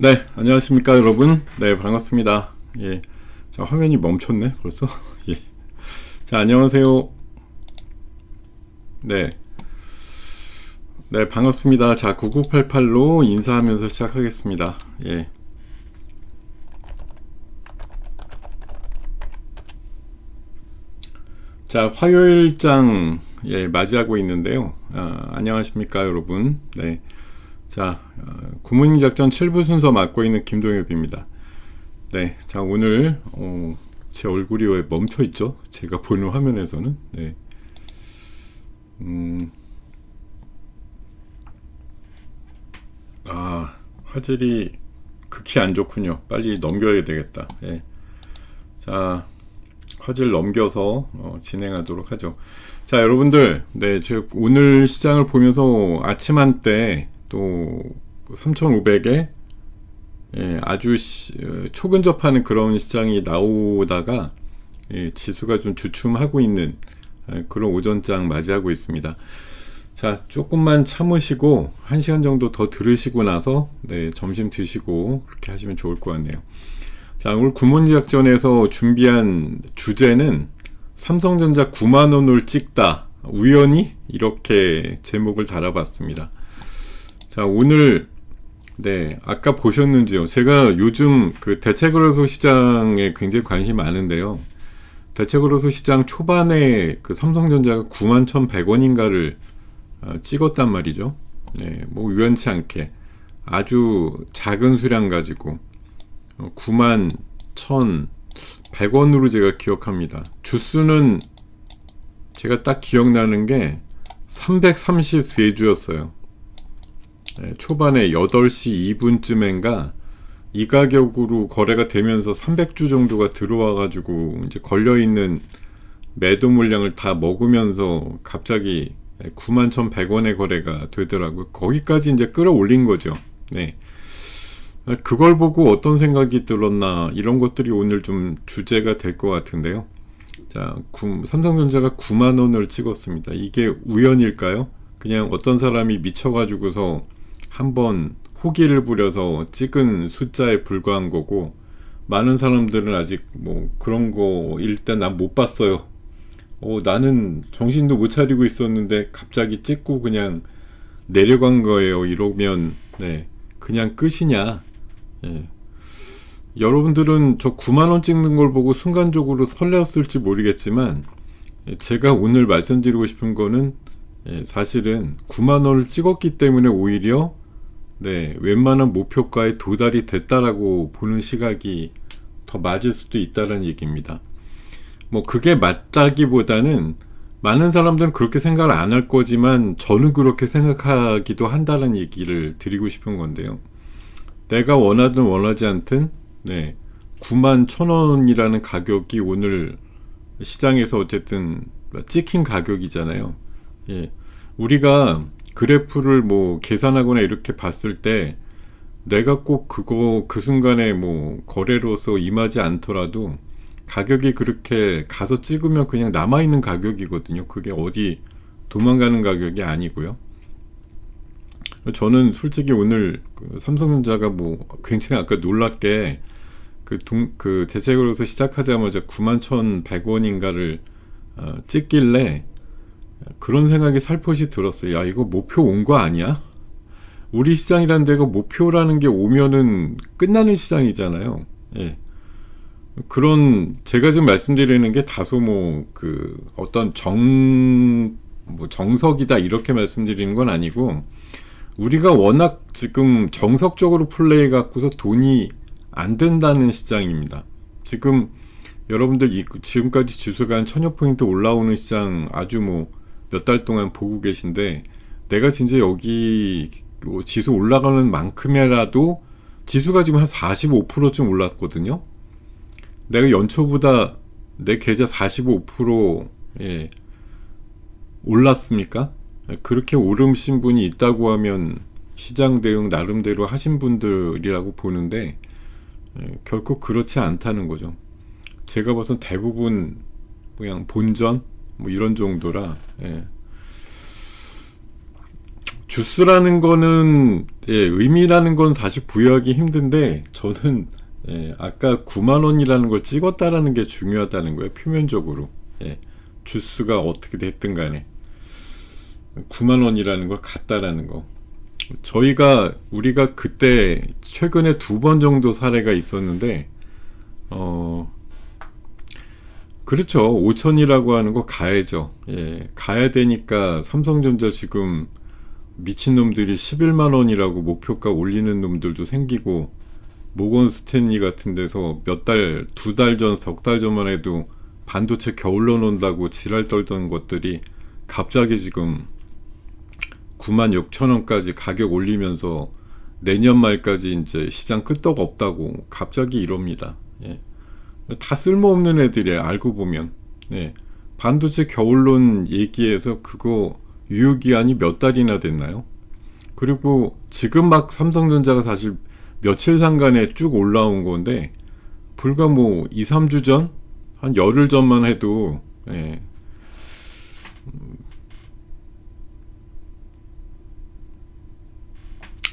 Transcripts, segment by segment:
네, 안녕하십니까 여러분. 네, 반갑습니다. 예, 자, 화면이 멈췄네 벌써. 예, 자, 안녕하세요. 네, 네, 반갑습니다. 자, 9988로 인사하면서 시작하겠습니다. 예, 자, 화요일장 맞이하고 있는데요. 안녕하십니까 여러분. 네, 자, 구문이 작전 7부 순서 맡고 있는 김동엽입니다. 네, 자, 오늘 제 얼굴이 왜 멈춰 있죠? 제가 보는 화면에서는. 네. 음, 화질이 극히 안 좋군요. 빨리 넘겨야 되겠다. 예. 자, 화질 넘겨서 진행하도록 하죠. 자, 여러분들, 네, 저 오늘 시장을 보면서 아침 한때 또 3,500에 아주 초근접하는 그런 시장이 나오다가 지수가 좀 주춤하고 있는 그런 오전장 맞이하고 있습니다. 자, 조금만 참으시고 1시간 정도 더 들으시고 나서 점심 드시고 그렇게 하시면 좋을 것 같네요. 자, 오늘 구몬작전에서 준비한 주제는 삼성전자 9만원을 찍다 우연히 이렇게 제목을 달아봤습니다. 자, 오늘 아까 보셨는지요? 제가 요즘 그 대체거래소 시장에 굉장히 관심이 많은데요. 대체거래소 시장 초반에 그 삼성전자가 91,100원인가를 찍었단 말이죠. 네, 뭐 우연치 않게 아주 작은 수량 가지고 91,100원으로 제가 기억합니다. 주수는 제가 딱 기억나는 게 333주였어요. 초반에 8시 2분쯤인가 이 가격으로 거래가 되면서 300주 정도가 들어와 가지고 이제 걸려있는 매도 물량을 다 먹으면서 갑자기 91,100원의 거래가 되더라고요. 거기까지 이제 끌어올린 거죠. 네. 그걸 보고 어떤 생각이 들었나 이런 것들이 오늘 좀 주제가 될 것 같은데요. 자, 삼성전자가 9만원을 찍었습니다. 이게 우연일까요? 그냥 어떤 사람이 미쳐가지고서 한번 호기를 부려서 찍은 숫자에 불과한 거고, 많은 사람들은 아직 뭐 그런 거 일단 난 못 봤어요. 나는 정신도 못 차리고 있었는데 갑자기 찍고 그냥 내려간 거예요. 이러면 그냥 끝이냐? 예. 여러분들은 저 9만원 찍는 걸 보고 순간적으로 설레었을지 모르겠지만, 제가 오늘 말씀드리고 싶은 거는 사실은 9만원을 찍었기 때문에 오히려 웬만한 목표가에 도달이 됐다라고 보는 시각이 더 맞을 수도 있다는 얘기입니다. 뭐 그게 맞다기보다는 많은 사람들은 그렇게 생각을 안 할 거지만 저는 그렇게 생각하기도 한다는 얘기를 드리고 싶은 건데요. 내가 원하든 원하지 않든 91,000원이라는 가격이 오늘 시장에서 어쨌든 찍힌 가격이잖아요. 예. 우리가 그래프를 뭐 계산하거나 이렇게 봤을 때 내가 꼭 그 순간에 뭐 거래로서 임하지 않더라도 가격이 그렇게 가서 찍으면 그냥 남아있는 가격이거든요. 그게 어디 도망가는 가격이 아니고요. 저는 솔직히 오늘 삼성전자가 뭐 굉장히 아까 놀랍게 그 대체거래소 시작하자마자 91,100원인가를 찍길래 그런 생각이 살포시 들었어요. 야, 이거 목표 온 거 아니야? 우리 시장이란 데가 목표라는 게 오면은 끝나는 시장이잖아요. 예. 그런 제가 지금 말씀드리는 게 다소 뭐 그 어떤 정석이다 이렇게 말씀드리는 건 아니고, 우리가 워낙 지금 정석적으로 플레이 갖고서 돈이 안 된다는 시장입니다. 지금 여러분들 지금까지 지수가 한 1000여 포인트 올라오는 시장 아주 뭐 몇 달 동안 보고 계신데, 내가 진짜 여기 지수 올라가는 만큼이라도 지수가 지금 한 45%쯤 올랐거든요. 내가 연초보다 내 계좌 45% 올랐습니까? 그렇게 오르신 분이 있다고 하면 시장 대응 나름대로 하신 분들이라고 보는데, 결코 그렇지 않다는 거죠. 제가 봐선 대부분 그냥 본전 뭐 이런 정도라 주스라는 거는 의미라는 건 사실 부여하기 힘든데 저는 아까 9만 원이라는 걸 찍었다라는 게 중요하다는 거예요. 표면적으로. 주스가 어떻게 됐든 간에 9만 원이라는 걸 갔다라는 거. 우리가 그때 최근에 2번 정도 사례가 있었는데 그렇죠. 5천이라고 하는 거 가야죠. 가야 되니까 삼성전자 지금 미친놈들이 11만 원이라고 목표가 올리는 놈들도 생기고, 모건 스탠리 같은 데서 두 달 전, 석 달 전만 해도 반도체 겨울로 논다고 지랄 떨던 것들이 갑자기 지금 9만 6천 원까지 가격 올리면서 내년 말까지 이제 시장 끄떡 없다고 갑자기 이럽니다. 다 쓸모없는 애들이에요. 알고 보면. 반도체 겨울론 얘기해서 그거 유효기한이 몇 달이나 됐나요? 그리고 지금 막 삼성전자가 사실 며칠 상간에 쭉 올라온 건데, 불과 2, 3주 전? 한 열흘 전만 해도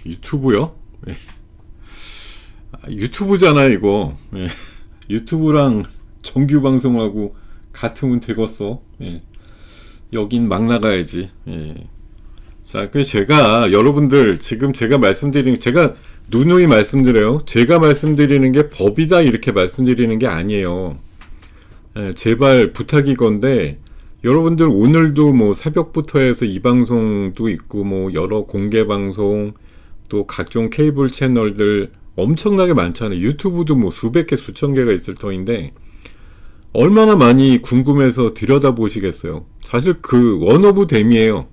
유튜브요? 유튜브잖아요 이거. 유튜브랑 정규 방송하고 같으면 되겠어. 여긴 막 나가야지. 자, 그 제가 여러분들 지금 제가 말씀드리는, 제가 누누이 말씀드려요. 제가 말씀드리는 게 법이다 이렇게 말씀드리는 게 아니에요. 제발 부탁이건데, 여러분들 오늘도 새벽부터 해서 이 방송도 있고 여러 공개 방송, 또 각종 케이블 채널들 엄청나게 많잖아요. 유튜브도 수백 개 수천 개가 있을 터인데 얼마나 많이 궁금해서 들여다보시겠어요. 사실 그 원 오브 댐이에요.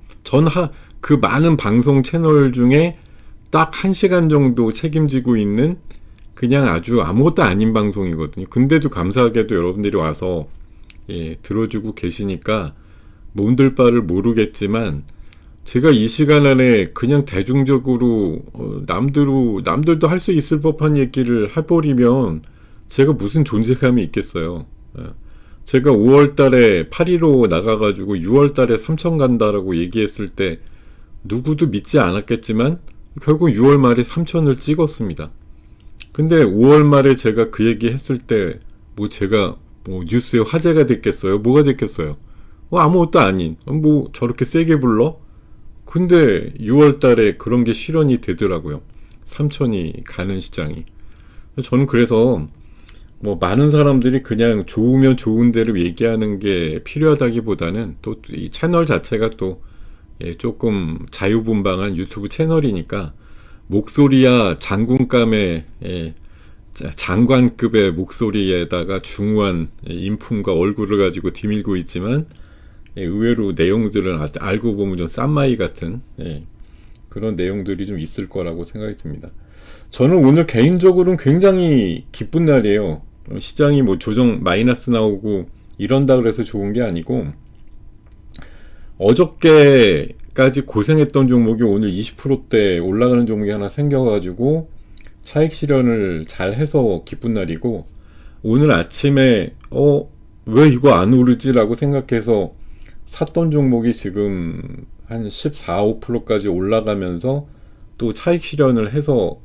그 많은 방송 채널 중에 딱 1시간 정도 책임지고 있는 그냥 아주 아무것도 아닌 방송이거든요. 근데도 감사하게도 여러분들이 와서 들어주고 계시니까 몸들 바를 모르겠지만, 제가 이 시간 안에 그냥 대중적으로 남들도 할 수 있을 법한 얘기를 해버리면 제가 무슨 존재감이 있겠어요. 제가 5월달에 8.15 나가가지고 6월달에 3천 간다라고 얘기했을 때 누구도 믿지 않았겠지만 결국 6월 말에 3천을 찍었습니다. 근데 5월 말에 제가 그 얘기 했을 때 제가 뉴스에 화제가 됐겠어요? 뭐가 됐겠어요? 아무것도 아닌 저렇게 세게 불러? 근데 6월 달에 그런 게 실현이 되더라고요. 3천이 가는 시장이. 저는 그래서 많은 사람들이 그냥 좋으면 좋은 대로 얘기하는 게 필요하다기보다는 또 이 채널 자체가 또 조금 자유분방한 유튜브 채널이니까 목소리야 장군감의 장관급의 목소리에다가 중후한 인품과 얼굴을 가지고 디밀고 있지만 의외로 내용들은 알고 보면 좀 쌈마이 같은 그런 내용들이 좀 있을 거라고 생각이 듭니다. 저는 오늘 개인적으로는 굉장히 기쁜 날이에요. 시장이 조정 마이너스 나오고 이런다 그래서 좋은 게 아니고, 어저께까지 고생했던 종목이 오늘 20%대 올라가는 종목이 하나 생겨가지고 차익 실현을 잘 해서 기쁜 날이고, 오늘 아침에 왜 이거 안 오르지라고 생각해서 샀던 종목이 지금 한 14, 5%까지 올라가면서 또 차익 실현을 해서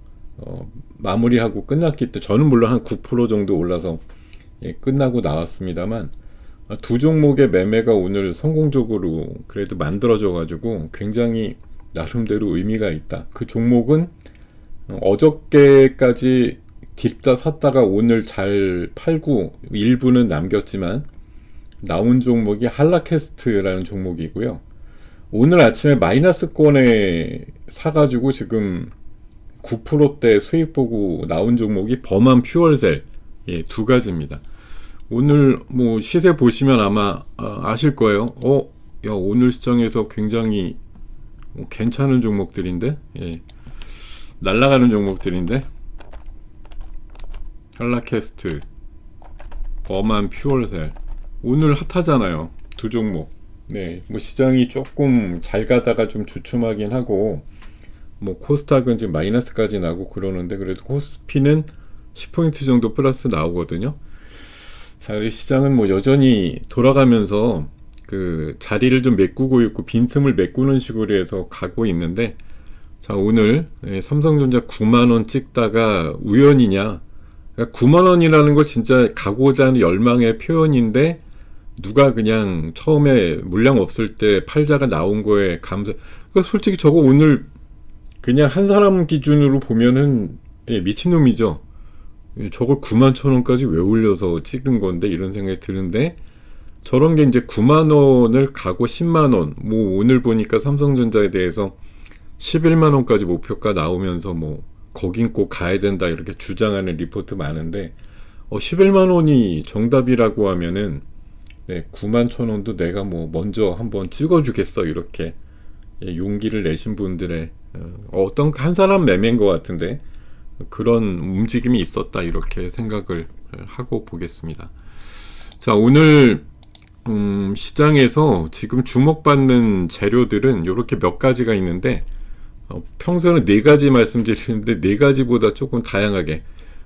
마무리하고 끝났기 때문에, 저는 물론 한 9% 정도 올라서 끝나고 나왔습니다만, 두 종목의 매매가 오늘 성공적으로 그래도 만들어져 가지고 굉장히 나름대로 의미가 있다. 그 종목은 어저께까지 딥다 샀다가 오늘 잘 팔고 일부는 남겼지만 나온 종목이 한라캐스트라는 종목이고요. 오늘 아침에 마이너스권에 사가지고 지금 9%대 수익 보고 나온 종목이 범한 퓨얼셀, 두 가지입니다. 오늘 시세 보시면 아마 아실 거예요. 야, 오늘 시장에서 굉장히 괜찮은 종목들인데, 날아가는 종목들인데, 한라캐스트, 범한 퓨얼셀 오늘 핫하잖아요. 두 종목. 시장이 조금 잘 가다가 좀 주춤하긴 하고, 코스닥은 지금 마이너스까지 나고 그러는데, 그래도 코스피는 10포인트 정도 플러스 나오거든요. 자, 우리 시장은 여전히 돌아가면서 그 자리를 좀 메꾸고 있고 빈틈을 메꾸는 식으로 해서 가고 있는데, 자, 오늘 삼성전자 9만 원 찍다가 우연이냐? 그러니까 9만 원이라는 걸 진짜 가고자 하는 열망의 표현인데, 누가 그냥 처음에 물량 없을 때 팔자가 나온 거에 감사. 그러니까 솔직히 저거 오늘 그냥 한 사람 기준으로 보면은 미친놈이죠. 저걸 9만 천 원까지 왜 올려서 찍은 건데, 이런 생각이 드는데, 저런 게 이제 9만 원을 가고 10만 원, 뭐 오늘 보니까 삼성전자에 대해서 11만 원까지 목표가 나오면서 뭐 거긴 꼭 가야 된다 이렇게 주장하는 리포트 많은데, 11만 원이 정답이라고 하면은 9만 천 원도 내가 뭐 먼저 한번 찍어주겠어 이렇게 용기를 내신 분들의 어떤 한 사람 매매인 것 같은데, 그런 움직임이 있었다 이렇게 생각을 하고 보겠습니다. 자, 오늘 시장에서 지금 주목받는 재료들은 이렇게 몇 가지가 있는데, 평소에는 네 가지 말씀드리는데 네 가지보다 조금 다양하게,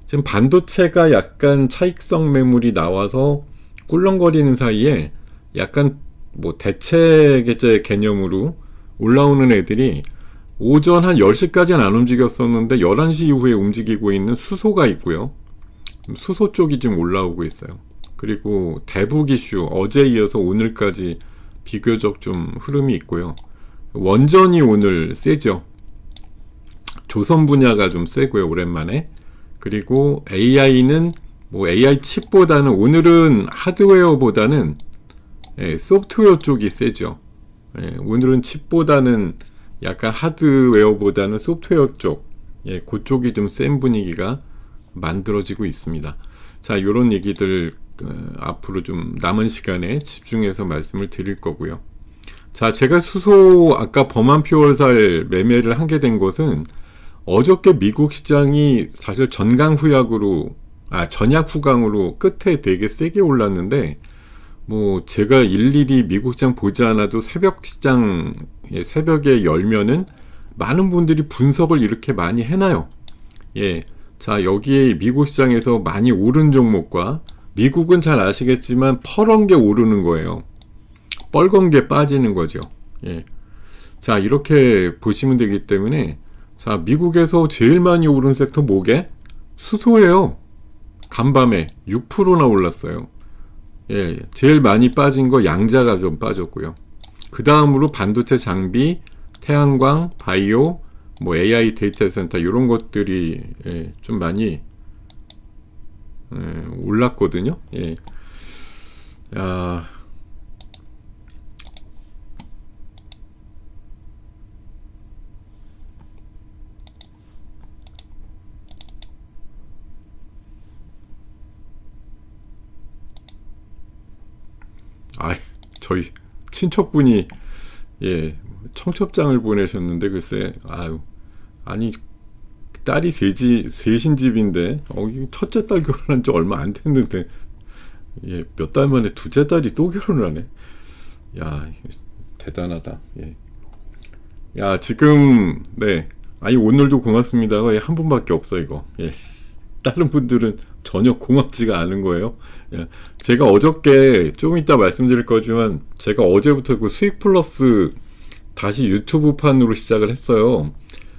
지금 반도체가 약간 차익성 매물이 나와서 꿀렁거리는 사이에 약간 뭐 대체계제 개념으로 올라오는 애들이 오전 한 10시까지는 안 움직였었는데 11시 이후에 움직이고 있는 수소가 있고요. 수소 쪽이 좀 올라오고 있어요. 그리고 대북 이슈 어제 이어서 오늘까지 비교적 좀 흐름이 있고요. 원전이 오늘 세죠. 조선 분야가 좀 세고요, 오랜만에. 그리고 AI는 뭐 AI 칩보다는 오늘은 하드웨어보다는 소프트웨어 쪽이 세죠. 오늘은 칩보다는 약간 하드웨어보다는 소프트웨어 쪽, 그쪽이 좀 센 분위기가 만들어지고 있습니다. 자, 요런 얘기들 앞으로 좀 남은 시간에 집중해서 말씀을 드릴 거고요. 자, 제가 수소 아까 범한퓨얼살 매매를 하게 된 것은 어저께 미국 시장이 사실 전약 후강으로 끝에 되게 세게 올랐는데, 뭐 제가 일일이 미국 시장 보지 않아도 새벽에 열면은 많은 분들이 분석을 이렇게 많이 해놔요. 자, 여기에 미국 시장에서 많이 오른 종목과, 미국은 잘 아시겠지만 퍼런 게 오르는 거예요. 빨간 게 빠지는 거죠. 자, 이렇게 보시면 되기 때문에, 자, 미국에서 제일 많이 오른 섹터 뭐게? 수소예요. 간밤에 6%나 올랐어요. 제일 많이 빠진 거 양자가 좀 빠졌고요. 그 다음으로 반도체 장비, 태양광, 바이오, 뭐 AI 데이터 센터 이런 것들이 좀 많이 올랐거든요. 저희 친척분이 청첩장을 보내셨는데, 글쎄, 아니 딸이 셋인 집인데 첫째 딸 결혼한 지 얼마 안 됐는데 몇 달 만에 둘째 딸이 또 결혼을 하네. 야, 대단하다. 야, 지금 아니 오늘도 고맙습니다. 한 분밖에 없어 이거. 다른 분들은 전혀 고맙지가 않은 거예요. 제가 어저께 조금 이따 말씀드릴 거지만, 제가 어제부터 그 수익 플러스 다시 유튜브 판으로 시작을 했어요.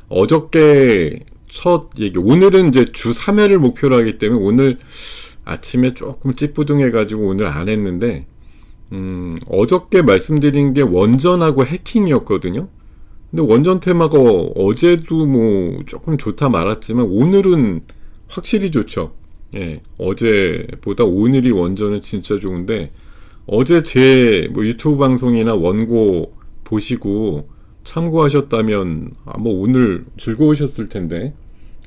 어저께 첫 얘기, 오늘은 이제 주 3회를 목표로 하기 때문에 오늘 아침에 조금 찌뿌둥해가지고 오늘 안 했는데, 어저께 말씀드린 게 원전하고 해킹이었거든요. 근데 원전 테마가 어제도 뭐 조금 좋다 말았지만 오늘은 확실히 좋죠. 어제보다 오늘이 원전은 진짜 좋은데, 어제 제 뭐 유튜브 방송이나 원고 보시고 참고하셨다면 아마 오늘 즐거우셨을 텐데,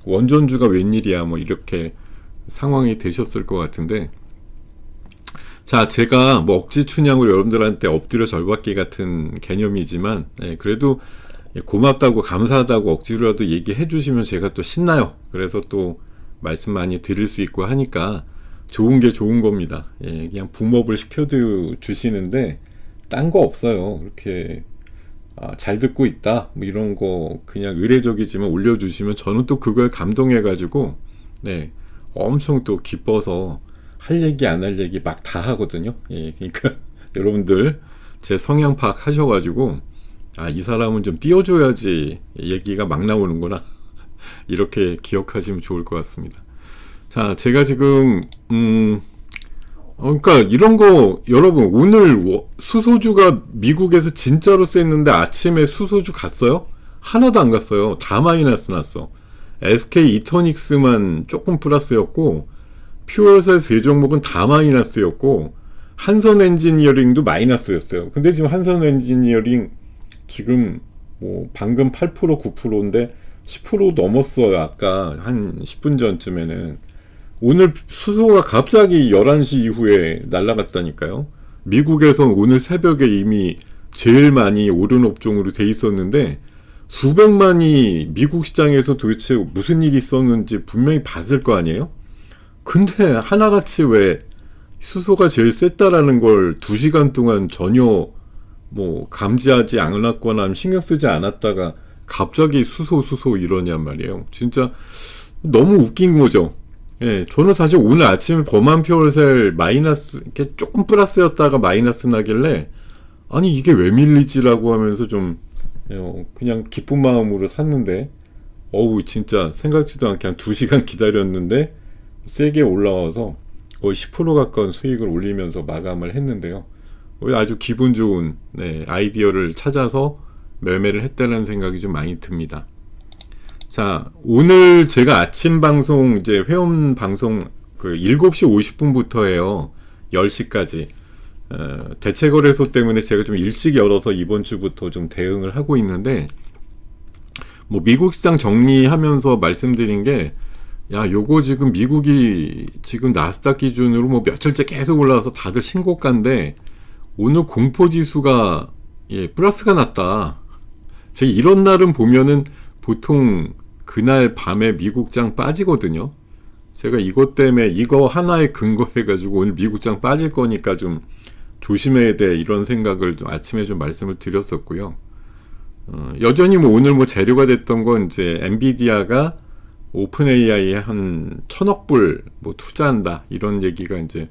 원전주가 웬일이야 뭐 이렇게 상황이 되셨을 것 같은데, 자, 제가 뭐 억지 춘향으로 여러분들한테 엎드려 절받기 같은 개념이지만, 그래도 고맙다고 감사하다고 억지로라도 얘기해 주시면 제가 또 신나요. 그래서 또 말씀 많이 드릴 수 있고 하니까 좋은 게 좋은 겁니다. 그냥 붐업을 시켜주시는데 딴 거 없어요. 이렇게 잘 듣고 있다 뭐 이런 거 그냥 의례적이지만 올려주시면 저는 또 그걸 감동해가지고 엄청 또 기뻐서 할 얘기 안 할 얘기 막 다 하거든요. 그러니까 여러분들 제 성향 파악하셔가지고 이 사람은 좀 띄워줘야지 얘기가 막 나오는구나 이렇게 기억하시면 좋을 것 같습니다. 자, 제가 지금 그러니까 이런 거 여러분 오늘 수소주가 미국에서 진짜로 셌는데 아침에 수소주 갔어요? 하나도 안 갔어요. 다 마이너스 났어. SK 이터닉스만 조금 플러스였고 퓨어셀 세 종목은 다 마이너스였고 한선 엔지니어링도 마이너스였어요. 근데 지금 한선 엔지니어링 지금 뭐 방금 8% 9%인데 10% 넘었어요. 아까 한 10분 전쯤에는. 오늘 수소가 갑자기 11시 이후에 날아갔다니까요. 미국에선 오늘 새벽에 이미 제일 많이 오른 업종으로 돼 있었는데 수백만이 미국 시장에서 도대체 무슨 일이 있었는지 분명히 봤을 거 아니에요? 근데 하나같이 왜 수소가 제일 셌다라는 걸 2시간 동안 전혀 뭐 감지하지 않았거나 신경 쓰지 않았다가 갑자기 수소 이러냔 말이에요. 진짜 너무 웃긴 거죠. 예, 저는 사실 오늘 아침에 범한 퓨어셀 마이너스, 이렇게 조금 플러스였다가 마이너스 나길래, 아니, 이게 왜 밀리지라고 하면서 좀, 그냥 기쁜 마음으로 샀는데, 어우, 진짜 생각지도 않게 한 2시간 기다렸는데, 세게 올라와서 거의 10% 가까운 수익을 올리면서 마감을 했는데요. 아주 기분 좋은, 아이디어를 찾아서 매매를 했다는 생각이 좀 많이 듭니다. 자, 오늘 제가 아침 방송, 이제 회원 방송, 7시 50분부터 해요. 10시까지. 대체거래소 때문에 제가 좀 일찍 열어서 이번 주부터 좀 대응을 하고 있는데, 뭐, 미국 시장 정리하면서 말씀드린 게, 요거 지금 미국이 지금 나스닥 기준으로 뭐 며칠째 계속 올라와서 다들 신고가인데, 오늘 공포지수가, 플러스가 났다. 제가 이런 날은 보면은 보통 그날 밤에 미국장 빠지거든요. 제가 이것 때문에 이거 하나에 근거해가지고 오늘 미국장 빠질 거니까 좀 조심해야 돼 이런 생각을 좀 아침에 좀 말씀을 드렸었고요. 여전히 뭐 오늘 뭐 재료가 됐던 건 이제 엔비디아가 오픈 AI에 한 1,000억 불 뭐 투자한다 이런 얘기가 이제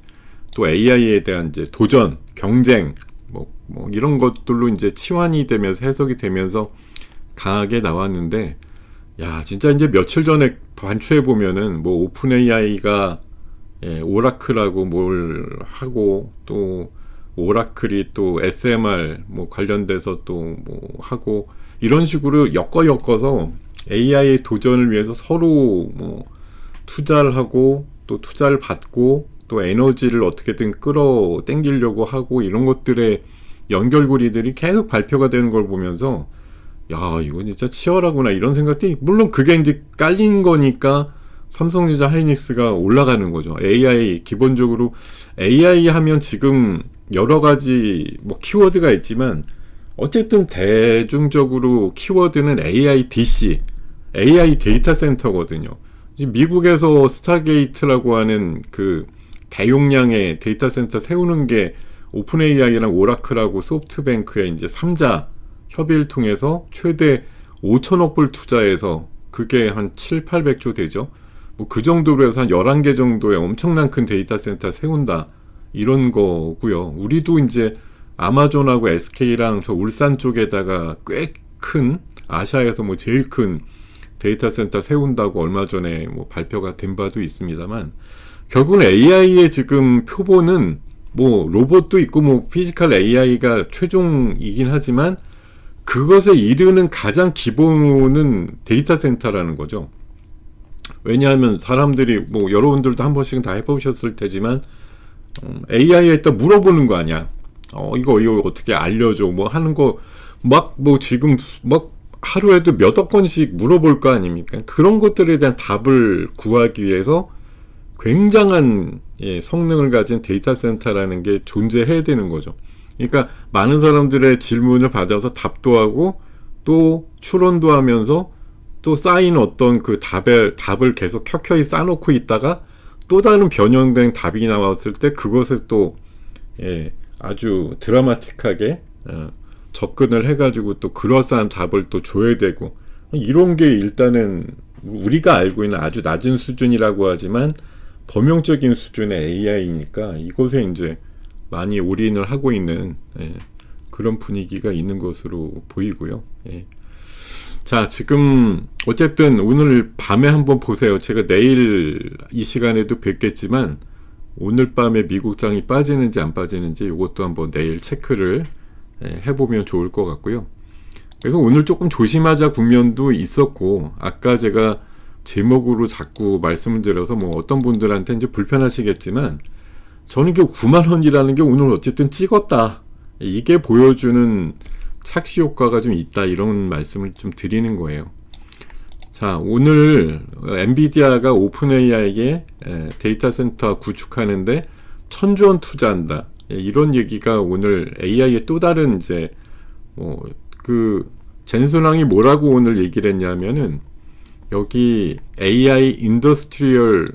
또 AI에 대한 이제 도전, 경쟁 뭐 이런 것들로 이제 치환이 되면서 해석이 되면서 강하게 나왔는데 진짜 이제 며칠 전에 반추해 보면은 뭐 오픈 AI가 오라클하고 뭘 하고 또 오라클이 또 SMR 뭐 관련돼서 또 뭐 하고 이런 식으로 엮어서 AI 도전을 위해서 서로 뭐 투자를 하고 또 투자를 받고 또 에너지를 어떻게든 끌어당기려고 하고 이런 것들의 연결고리들이 계속 발표가 되는 걸 보면서 이거 진짜 치열하구나 이런 생각이 물론 그게 이제 깔린 거니까 삼성전자 하이닉스가 올라가는 거죠. AI 기본적으로 AI 하면 지금 여러 가지 뭐 키워드가 있지만 어쨌든 대중적으로 키워드는 AI DC, AI 데이터 센터거든요. 미국에서 스타게이트라고 하는 그 대용량의 데이터 센터 세우는 게 오픈 AI랑 오라클하고 소프트뱅크의 이제 3자 협의를 통해서 최대 5천억 불 투자해서 그게 한 7, 800조 되죠. 뭐 그 정도로 해서 한 11개 정도의 엄청난 큰 데이터 센터 세운다. 이런 거고요. 우리도 이제 아마존하고 SK랑 저 울산 쪽에다가 꽤 큰 아시아에서 뭐 제일 큰 데이터 센터 세운다고 얼마 전에 뭐 발표가 된 바도 있습니다만 결국은 AI의 지금 표본은 뭐 로봇도 있고 뭐 피지컬 AI가 최종이긴 하지만 그것에 이르는 가장 기본은 데이터 센터라는 거죠. 왜냐하면 사람들이 뭐 여러분들도 한 번씩은 다 해보셨을 테지만 AI에 일단 물어보는 거 아니야. 이거 어떻게 알려줘 뭐 하는 거 막 뭐 지금 막 하루에도 몇억 건씩 물어볼 거 아닙니까? 그런 것들에 대한 답을 구하기 위해서 굉장한 성능을 가진 데이터 센터라는 게 존재해야 되는 거죠. 그러니까 많은 사람들의 질문을 받아서 답도 하고 또 추론도 하면서 또 쌓인 어떤 그 답을 계속 켜켜이 쌓아놓고 있다가 또 다른 변형된 답이 나왔을 때 그것을 또 아주 드라마틱하게 접근을 해가지고 또 그럴싸한 답을 또 줘야 되고 이런 게 일단은 우리가 알고 있는 아주 낮은 수준이라고 하지만 범용적인 수준의 AI니까 이곳에 이제 많이 올인을 하고 있는 그런 분위기가 있는 것으로 보이고요. 예. 자, 지금 어쨌든 오늘 밤에 한번 보세요. 제가 내일 이 시간에도 뵙겠지만 오늘 밤에 미국장이 빠지는지 안 빠지는지 이것도 한번 내일 체크를 해보면 좋을 것 같고요. 그래서 오늘 조금 조심하자 국면도 있었고, 아까 제가 제목으로 자꾸 말씀을 드려서 뭐 어떤 분들한테 이제 불편하시겠지만, 저는 그 9만 원이라는 게 오늘 어쨌든 찍었다, 이게 보여주는 착시 효과가 좀 있다, 이런 말씀을 좀 드리는 거예요. 자, 오늘 엔비디아가 오픈 AI에게 데이터 센터 구축하는데 1,000조 원 투자한다, 이런 얘기가 오늘 AI의 또 다른 이제 젠슨왕이 뭐라고 오늘 얘기를 했냐면은, 여기 AI 인더스트리얼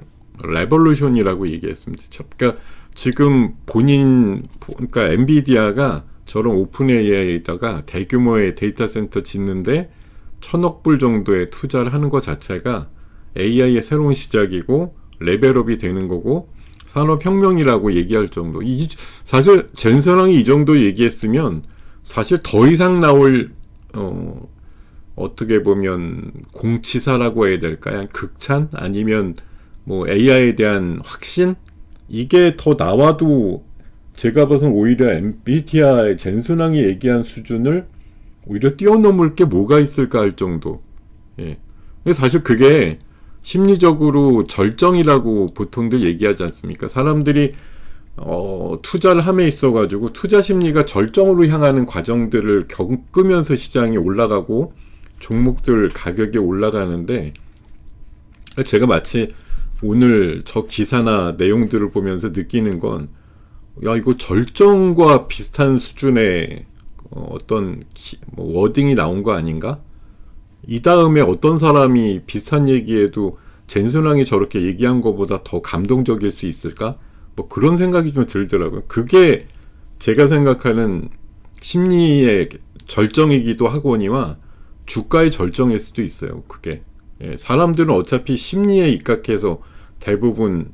레볼루션이라고 얘기했습니다. 그러니까 지금 그러니까 엔비디아가 저런 오픈 AI에다가 대규모의 데이터 센터 짓는데 1,000억 불 정도의 투자를 하는 것 자체가 AI의 새로운 시작이고 레벨업이 되는 거고 산업혁명이라고 얘기할 정도. 사실 젠슨왕이 이 정도 얘기했으면 사실 더 이상 나올 어떻게 보면 공치사라고 해야 될까요? 극찬? 아니면 뭐 AI에 대한 확신? 이게 더 나와도 제가 봐서는 오히려 엔비디아의 젠슨왕이 얘기한 수준을 오히려 뛰어넘을 게 뭐가 있을까 할 정도. 예. 사실 그게 심리적으로 절정이라고 보통들 얘기하지 않습니까? 사람들이 투자를 함에 있어가지고 투자 심리가 절정으로 향하는 과정들을 겪으면서 시장이 올라가고 종목들 가격이 올라가는데, 제가 마치 오늘 저 기사나 내용들을 보면서 느끼는 건, 야, 이거 절정과 비슷한 수준의 어떤 워딩이 나온 거 아닌가? 이 다음에 어떤 사람이 비슷한 얘기에도 젠슨왕이 저렇게 얘기한 것보다 더 감동적일 수 있을까? 뭐 그런 생각이 좀 들더라고요. 그게 제가 생각하는 심리의 절정이기도 하거니와 주가의 절정일 수도 있어요. 그게 사람들은 어차피 심리에 입각해서 대부분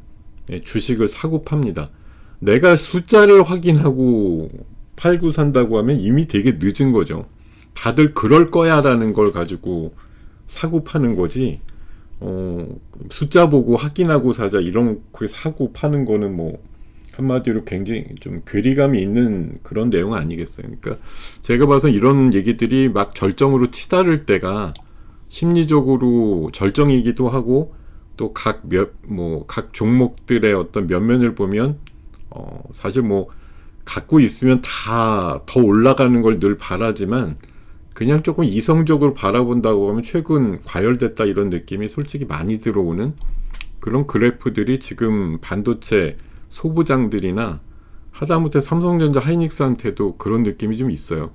주식을 사고 팝니다. 내가 숫자를 확인하고 팔고 산다고 하면 이미 되게 늦은 거죠. 다들 그럴 거야 라는 걸 가지고 사고 파는 거지, 숫자 보고 확인하고 사자, 이런 그 사고 파는 거는 뭐 한마디로 굉장히 좀 괴리감이 있는 그런 내용 아니겠어요. 그러니까 제가 봐서 이런 얘기들이 막 절정으로 치달을 때가 심리적으로 절정이기도 하고, 또 각 종목들의 어떤 면면을 보면 사실 뭐 갖고 있으면 다 더 올라가는 걸 늘 바라지만, 그냥 조금 이성적으로 바라본다고 하면 최근 과열됐다, 이런 느낌이 솔직히 많이 들어오는 그런 그래프들이 지금 반도체 소부장들이나 하다못해 삼성전자, 하이닉스한테도 그런 느낌이 좀 있어요.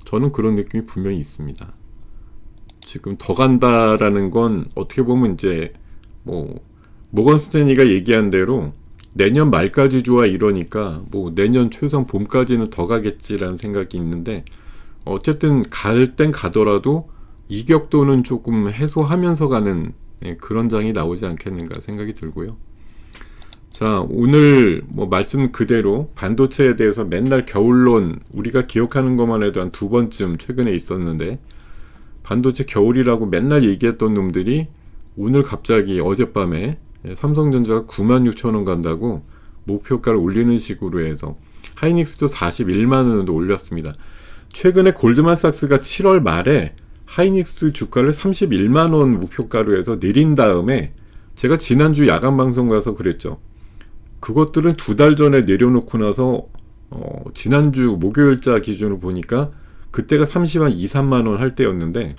저는 그런 느낌이 분명히 있습니다. 지금 더 간다라는 건 어떻게 보면 이제 모건 스탠리가 얘기한 대로 내년 말까지 좋아 이러니까 뭐 내년 최소한 봄까지는 더 가겠지라는 생각이 있는데, 어쨌든 갈 땐 가더라도 이격도는 조금 해소하면서 가는 그런 장이 나오지 않겠는가 생각이 들고요. 자, 오늘 말씀 그대로 반도체에 대해서 맨날 겨울론, 우리가 기억하는 것만 해도 한 2번쯤 최근에 있었는데, 반도체 겨울이라고 맨날 얘기했던 놈들이 오늘 갑자기 어젯밤에 삼성전자가 96,000원 간다고 목표가를 올리는 식으로 해서 하이닉스도 41만원도 올렸습니다. 최근에 골드만삭스가 7월 말에 하이닉스 주가를 31만원 목표가로 해서 내린 다음에, 제가 지난주 야간 방송 가서 그랬죠. 그것들은 2달 전에 내려놓고 나서 지난주 목요일자 기준으로 보니까 그때가 30만 2, 3만원 할 때였는데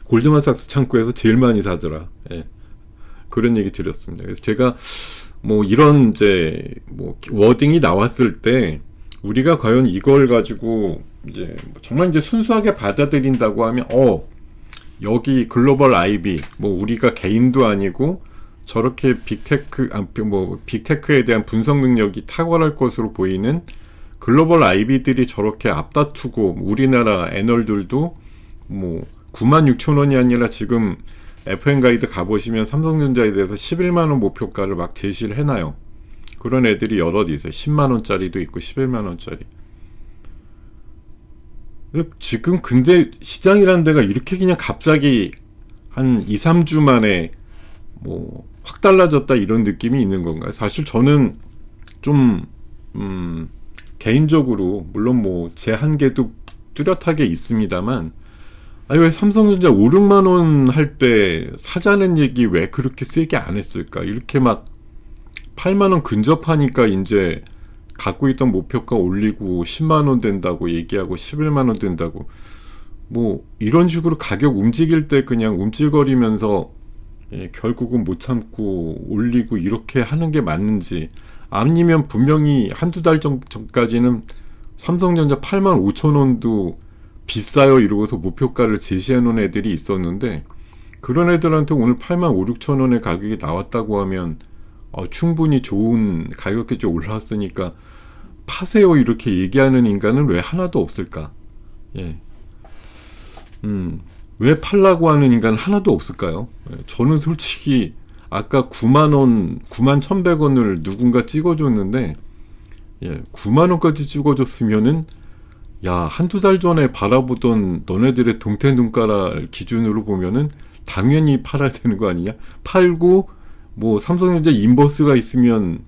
골드만삭스 창구에서 제일 많이 사더라. 예. 그런 얘기 드렸습니다. 그래서 제가 이런 이제 워딩이 나왔을 때 우리가 과연 이걸 가지고 이제 정말 이제 순수하게 받아들인다고 하면 여기 글로벌 IB 우리가 개인도 아니고 저렇게 빅테크에 대한 분석 능력이 탁월할 것으로 보이는 글로벌 IB들이 저렇게 앞다투고, 우리나라 애널들도 96,000원이 아니라 지금 FN 가이드 가보시면 삼성전자에 대해서 11만원 목표가를 막 제시를 해놔요. 그런 애들이 여럿 있어요. 10만원짜리도 있고 11만원짜리. 지금 근데 시장이라는 데가 이렇게 그냥 갑자기 한 2, 3주 만에 뭐 확 달라졌다 이런 느낌이 있는 건가요? 사실 저는 좀 개인적으로 물론 뭐 제 한계도 뚜렷하게 있습니다만, 아니 왜 삼성전자 5, 6만 원 할 때 사자는 얘기 왜 그렇게 세게 안 했을까? 이렇게 막 8만 원 근접하니까 이제 갖고 있던 목표가 올리고 10만 원 된다고 얘기하고 11만 원 된다고, 뭐 이런 식으로 가격 움직일 때 그냥 움찔거리면서 결국은 못 참고 올리고 이렇게 하는 게 맞는지, 아니면 분명히 한두 달 전까지는 삼성전자 8만 5천 원도 비싸요 이러고서 목표가를 제시해 놓은 애들이 있었는데, 그런 애들한테 오늘 8만 5, 6천 원의 가격이 나왔다고 하면 충분히 좋은 가격까지 올라왔으니까 파세요 이렇게 얘기하는 인간은 왜 하나도 없을까? 예. 왜 팔라고 하는 인간 하나도 없을까요? 예. 저는 솔직히 아까 9만 원, 9만 1,100원을 누군가 찍어줬는데, 예, 9만 원까지 찍어줬으면은, 야, 한두 달 전에 바라보던 너네들의 동태 눈가락 기준으로 보면은 당연히 팔아야 되는 거 아니냐? 팔고 뭐 삼성전자 인버스가 있으면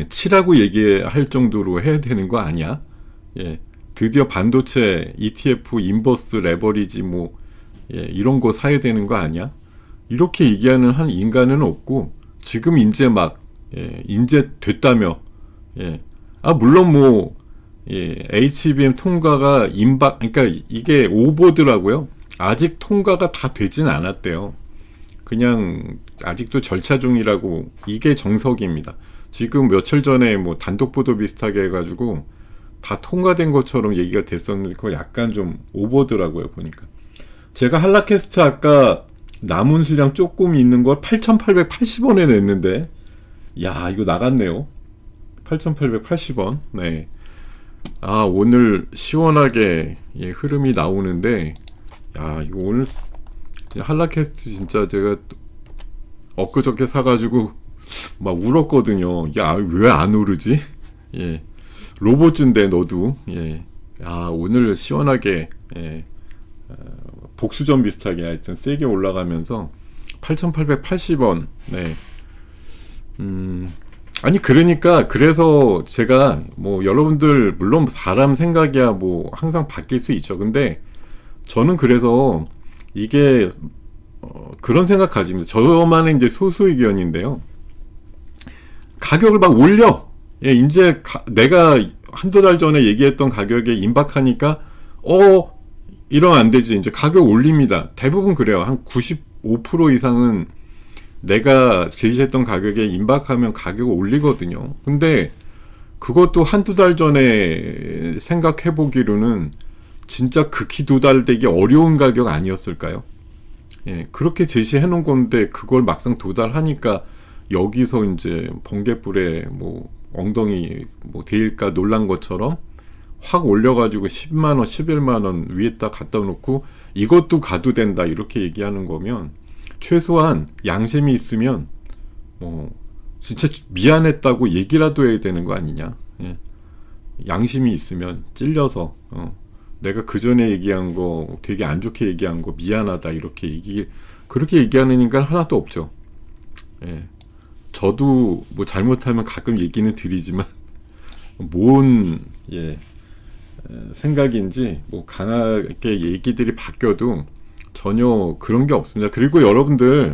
치라고 얘기할 정도로 해야 되는 거 아니야? 예, 드디어 반도체 ETF 인버스 레버리지 뭐 이런 거 사야 되는 거 아니야? 이렇게 얘기하는 한 인간은 없고, 지금 이제 막 인제 됐다며. 물론 뭐 HBM 통과가 그러니까 이게 오보더라고요. 아직 통과가 다 되진 않았대요. 그냥 아직도 절차 중이라고, 이게 정석입니다. 지금 며칠 전에 뭐 단독 보도 비슷하게 해가지고 다 통과된 것처럼 얘기가 됐었는데, 그거 약간 좀 오버더라고요 보니까. 제가 한라캐스트 아까 남은 수량 조금 있는 걸 8,880원에 냈는데, 야 이거 나갔네요. 8,880원. 네. 오늘 시원하게 흐름이 나오는데, 야 이거 오늘 한라캐스트 진짜 제가 엊그저께 사가지고 막 울었거든요. 야 왜 안 오르지? 로봇준데 너도. 오늘 시원하게 복수전 비슷하게 하여튼 세게 올라가면서 8,880원. 네. 아니 그러니까 그래서 제가 뭐 여러분들 물론 사람 생각이야 뭐 항상 바뀔 수 있죠. 근데 저는 그래서 이게 그런 생각 가집니다. 저만의 이제 소수 의견인데요. 가격을 막 올려. 이제 내가 한두 달 전에 얘기했던 가격에 임박하니까 이러면 안 되지. 이제 가격 올립니다. 대부분 그래요. 한 95% 이상은 내가 제시했던 가격에 임박하면 가격을 올리거든요. 근데 그것도 한두 달 전에 생각해보기로는 진짜 극히 도달되기 어려운 가격 아니었을까요? 그렇게 제시해놓은 건데 그걸 막상 도달하니까 여기서 이제 번개불에 뭐 엉덩이 뭐 데일까 놀란 것처럼 확 올려가지고 10만원, 11만원 위에다 갖다 놓고 이것도 가도 된다 이렇게 얘기하는 거면, 최소한 양심이 있으면 진짜 미안했다고 얘기라도 해야 되는 거 아니냐. 양심이 있으면 찔려서 내가 그 전에 얘기한 거 되게 안 좋게 얘기한 거 미안하다 이렇게 그렇게 얘기하는 인간 하나도 없죠. 저도 뭐 잘못하면 가끔 얘기는 드리지만 뭔 생각인지 뭐 강하게 얘기들이 바뀌어도 전혀 그런 게 없습니다. 그리고 여러분들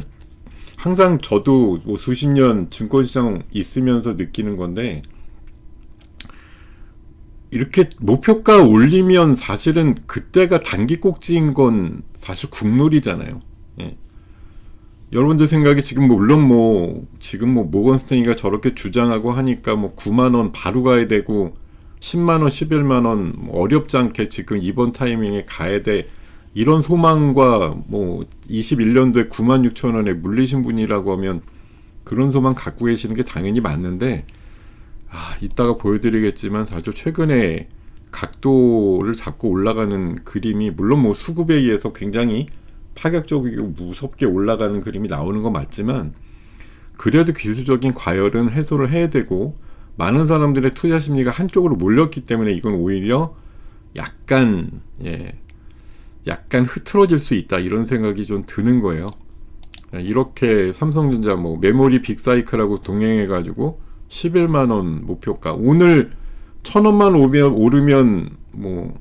항상 저도 뭐 수십 년 증권시장 있으면서 느끼는 건데, 이렇게 목표가 올리면 사실은 그때가 단기 꼭지인 건 사실 국룰이잖아요. 여러분들 생각에 지금 물론 지금 모건스탠리가 저렇게 주장하고 하니까 9만원 바로 가야 되고 10만원, 11만원 어렵지 않게 지금 이번 타이밍에 가야 돼, 이런 소망과 21년도에 9만 6천 원에 물리신 분이라고 하면 그런 소망 갖고 계시는 게 당연히 맞는데, 이따가 보여드리겠지만 사실 최근에 각도를 잡고 올라가는 그림이 물론 수급에 의해서 굉장히 파격적이고 무섭게 올라가는 그림이 나오는 건 맞지만, 그래도 기술적인 과열은 해소를 해야 되고, 많은 사람들의 투자 심리가 한쪽으로 몰렸기 때문에 이건 오히려 약간 약간 흐트러질 수 있다 이런 생각이 좀 드는 거예요. 이렇게 삼성전자 뭐 메모리 빅사이클하고 동행해가지고 11만원 목표가 오늘 1,000원만 오르면 뭐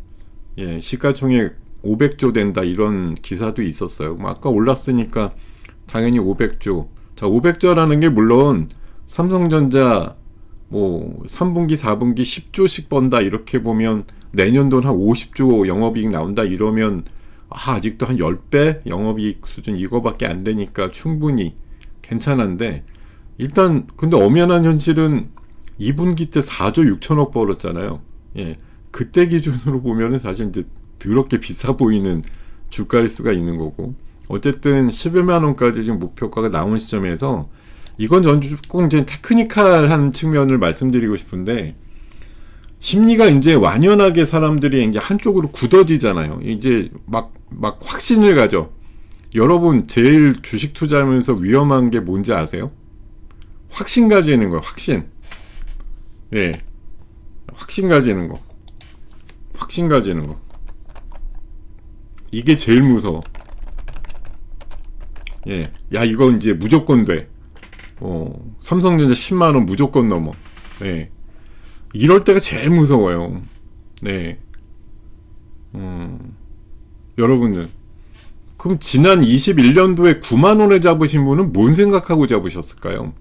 시가총액 500조 된다 이런 기사도 있었어요. 뭐 아까 올랐으니까 당연히 500조. 자, 500조라는 게 물론 삼성전자 뭐 3분기 4분기 10조씩 번다 이렇게 보면 내년도는 한 50조 영업이익 나온다 이러면 아직도 한 10배 영업이익 수준 이거밖에 안 되니까 충분히 괜찮은데 일단 근데 엄연한 현실은 2분기 때 4조 6천억 벌었잖아요. 그때 기준으로 보면은 사실 이제 더럽게 비싸 보이는 주가일 수가 있는 거고 어쨌든 11만 원까지 지금 목표가가 나온 시점에서 이건 전 꼭 이제 테크니컬한 측면을 말씀드리고 싶은데 심리가 이제 완연하게 사람들이 이제 한쪽으로 굳어지잖아요. 이제 막 확신을 가져. 여러분 제일 주식 투자하면서 위험한 게 뭔지 아세요? 확신 가지는 거예요. 확신. 확신 가지는 거. 확신 가지는 거. 이게 제일 무서워. 야 이거 이제 무조건 돼. 삼성전자 10만원 무조건 넘어. 이럴 때가 제일 무서워요. 여러분들 그럼 지난 21년도에 9만원에 잡으신 분은 뭔 생각하고 잡으셨을까요?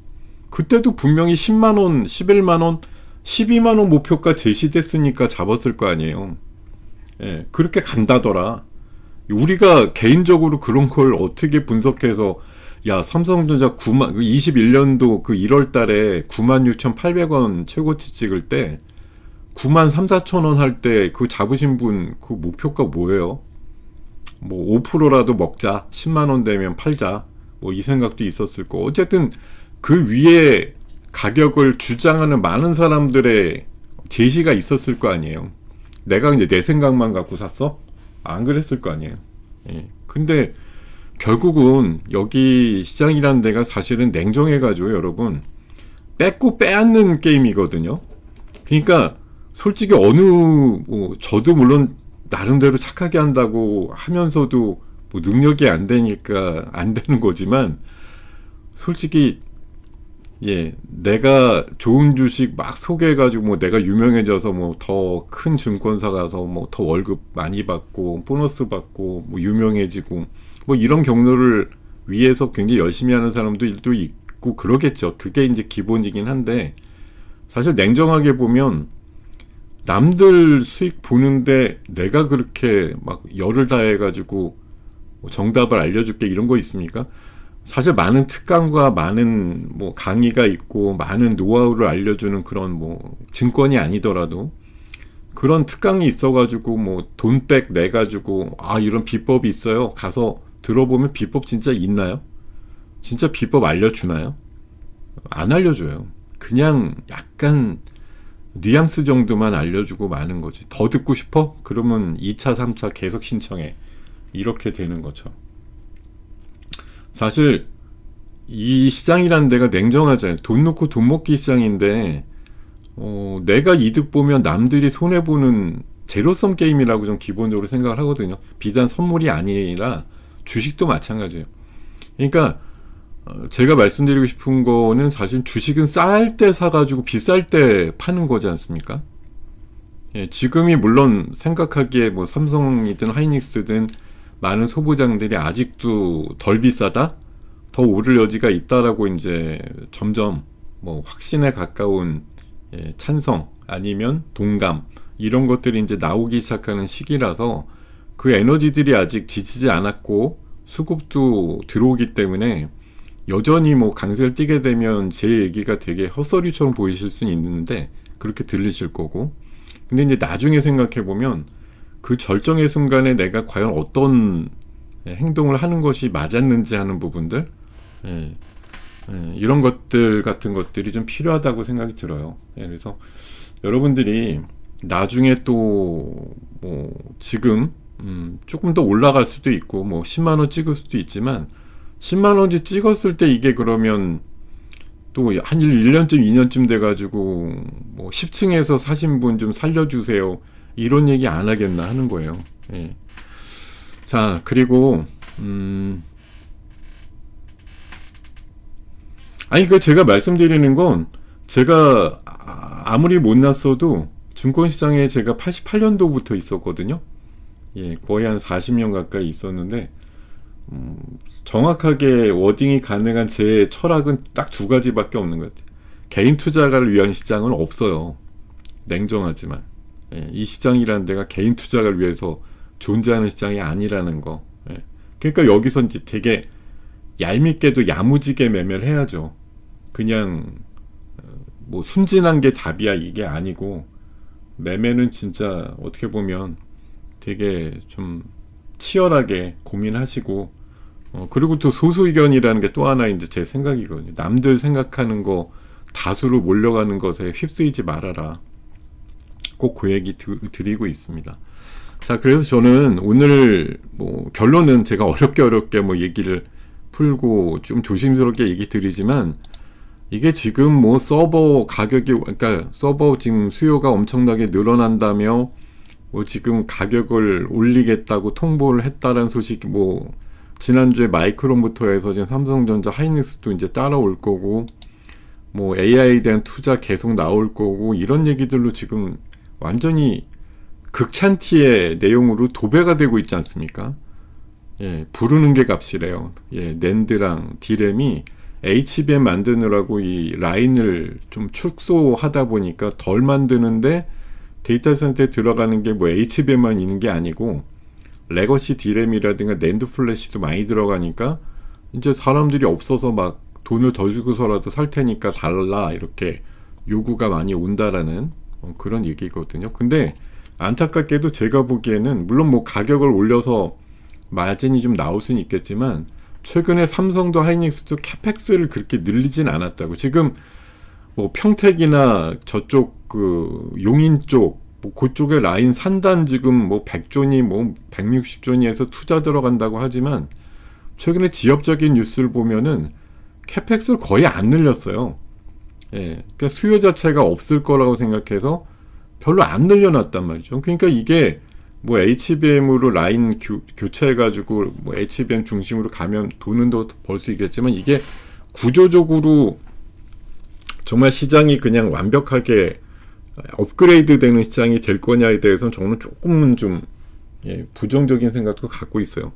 그때도 분명히 10만원, 11만원, 12만원 목표가 제시됐으니까 잡았을 거 아니에요. 그렇게 간다더라. 우리가 개인적으로 그런 걸 어떻게 분석해서 야 삼성전자 21년도 그 1월 달에 96,800원 최고치 찍을 때 93,400원 할 때 그 잡으신 분 그 목표가 뭐예요? 뭐 5%라도 먹자 10만원 되면 팔자 뭐 이 생각도 있었을 거. 어쨌든 그 위에 가격을 주장하는 많은 사람들의 제시가 있었을 거 아니에요. 내가 이제 내 생각만 갖고 샀어? 안 그랬을 거 아니에요. 근데 결국은 여기 시장이라는 데가 사실은 냉정해가지고 여러분 뺏고 빼앗는 게임이거든요. 그러니까 솔직히 저도 물론 나름대로 착하게 한다고 하면서도 뭐 능력이 안 되니까 안 되는 거지만 솔직히 내가 좋은 주식 막 소개해가지고 뭐 내가 유명해져서 뭐 더 큰 증권사 가서 뭐 더 월급 많이 받고 보너스 받고 뭐 유명해지고 뭐 이런 경로를 위해서 굉장히 열심히 하는 사람들도 있고 그러겠죠. 그게 이제 기본이긴 한데 사실 냉정하게 보면 남들 수익 보는데 내가 그렇게 막 열을 다해가지고 정답을 알려줄게 이런 거 있습니까? 사실 많은 특강과 많은 뭐 강의가 있고 많은 노하우를 알려주는 그런 뭐 증권이 아니더라도 그런 특강이 있어가지고 뭐 돈백 내가지고 이런 비법이 있어요. 가서 들어보면 비법 진짜 있나요? 진짜 비법 알려주나요? 안 알려줘요. 그냥 약간 뉘앙스 정도만 알려주고 마는 거지. 더 듣고 싶어? 그러면 2차, 3차 계속 신청해. 이렇게 되는 거죠. 사실 이 시장이라는 데가 냉정하잖아요. 돈 놓고 돈 먹기 시장인데 내가 이득 보면 남들이 손해보는 제로섬 게임이라고 좀 기본적으로 생각을 하거든요. 비단 선물이 아니라 주식도 마찬가지예요. 그러니까 제가 말씀드리고 싶은 거는 사실 주식은 쌀 때 사가지고 비쌀 때 파는 거지 않습니까? 지금이 물론 생각하기에 뭐 삼성이든 하이닉스든 많은 소부장들이 아직도 덜 비싸다? 더 오를 여지가 있다라고 이제 점점 뭐 확신에 가까운 찬성 아니면 동감 이런 것들이 이제 나오기 시작하는 시기라서 그 에너지들이 아직 지치지 않았고 수급도 들어오기 때문에 여전히 뭐 강세를 띠게 되면 제 얘기가 되게 헛소리처럼 보이실 수는 있는데 그렇게 들리실 거고 근데 이제 나중에 생각해보면 그 절정의 순간에 내가 과연 어떤 행동을 하는 것이 맞았는지 하는 부분들 이런 것들 같은 것들이 좀 필요하다고 생각이 들어요. 그래서 여러분들이 나중에 또 뭐 지금 조금 더 올라갈 수도 있고 뭐 10만원 찍을 수도 있지만 10만원치 찍었을 때 이게 그러면 또 한 1년쯤 2년쯤 돼가지고 뭐 10층에서 사신 분 좀 살려주세요 이런 얘기 안 하겠나 하는 거예요. 예. 자, 그리고 아니 그 제가 말씀드리는 건 제가 아무리 못났어도 증권시장에 제가 88년도부터 있었거든요. 예, 거의 한 40년 가까이 있었는데 정확하게 워딩이 가능한 제 철학은 딱 두 가지밖에 없는 것 같아요. 개인 투자가를 위한 시장은 없어요. 냉정하지만 예, 이 시장이라는 데가 개인 투자가를 위해서 존재하는 시장이 아니라는 거. 예. 그러니까 여기서 이제 되게 얄밉게도 야무지게 매매를 해야죠. 그냥 뭐 순진한 게 답이야 이게 아니고 매매는 진짜 어떻게 보면 되게 좀 치열하게 고민하시고 그리고 또 소수 의견이라는 게 또 하나 이제 제 생각이거든요. 남들 생각하는 거 다수로 몰려가는 것에 휩쓰이지 말아라. 꼭 그 얘기 드리고 있습니다. 자, 그래서 저는 오늘 뭐 결론은 제가 어렵게 뭐 얘기를 풀고 좀 조심스럽게 얘기 드리지만 이게 지금 뭐 서버 가격이 그러니까 서버 지금 수요가 엄청나게 늘어난다며 뭐 지금 가격을 올리겠다고 통보를 했다는 소식 뭐 지난주에 마이크론부터 해서 지금 삼성전자 하이닉스도 이제 따라올 거고 뭐 AI에 대한 투자 계속 나올 거고 이런 얘기들로 지금 완전히 극찬티의 내용으로 도배가 되고 있지 않습니까? 예, 부르는 게 값이래요. 예, 낸드랑 디램이 HBM 만드느라고 이 라인을 좀 축소하다 보니까 덜 만드는데 데이터 센터에 들어가는 게 뭐 HBM만 있는 게 아니고 레거시 디램이라든가 낸드 플래시도 많이 들어가니까 이제 사람들이 없어서 막 돈을 더 주고서라도 살 테니까 달라 이렇게 요구가 많이 온다라는 그런 얘기거든요. 근데 안타깝게도 제가 보기에는 물론 뭐 가격을 올려서 마진이 좀 나올 수는 있겠지만 최근에 삼성도 하이닉스도 캐펙스를 그렇게 늘리진 않았다고. 지금 뭐 평택이나 저쪽 그 용인 쪽 뭐 그쪽에 라인 산단 지금 뭐 100조니 뭐 160조니에서 투자 들어간다고 하지만 최근에 지역적인 뉴스를 보면은 캐펙스를 거의 안 늘렸어요. 예, 그러니까 수요 자체가 없을 거라고 생각해서 별로 안 늘려놨단 말이죠. 그러니까 이게 뭐 HBM으로 라인 교체해가지고 뭐 HBM 중심으로 가면 돈은 더 벌 수 있겠지만 이게 구조적으로 정말 시장이 그냥 완벽하게 업그레이드 되는 시장이 될 거냐에 대해서는 저는 조금은 좀 부정적인 생각도 갖고 있어요.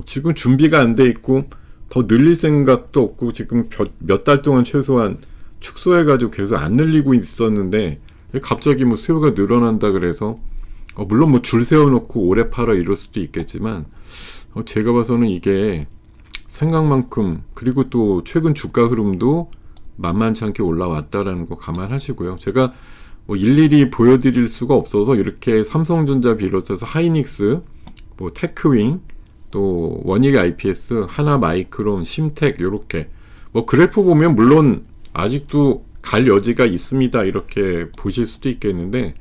지금 준비가 안 돼 있고 더 늘릴 생각도 없고 지금 몇 달 동안 최소한 축소해가지고 계속 안 늘리고 있었는데 갑자기 뭐 수요가 늘어난다 그래서 물론 뭐 줄 세워놓고 오래 팔아 이럴 수도 있겠지만 제가 봐서는 이게 생각만큼 그리고 또 최근 주가 흐름도 만만치 않게 올라왔다라는 거 감안하시고요. 제가 뭐 일일이 보여드릴 수가 없어서 이렇게 삼성전자 비롯해서 하이닉스, 뭐 테크윙, 또 원익 IPS, 하나마이크론, 심텍 이렇게 뭐 그래프 보면 물론 아직도 갈 여지가 있습니다. 이렇게 보실 수도 있겠는데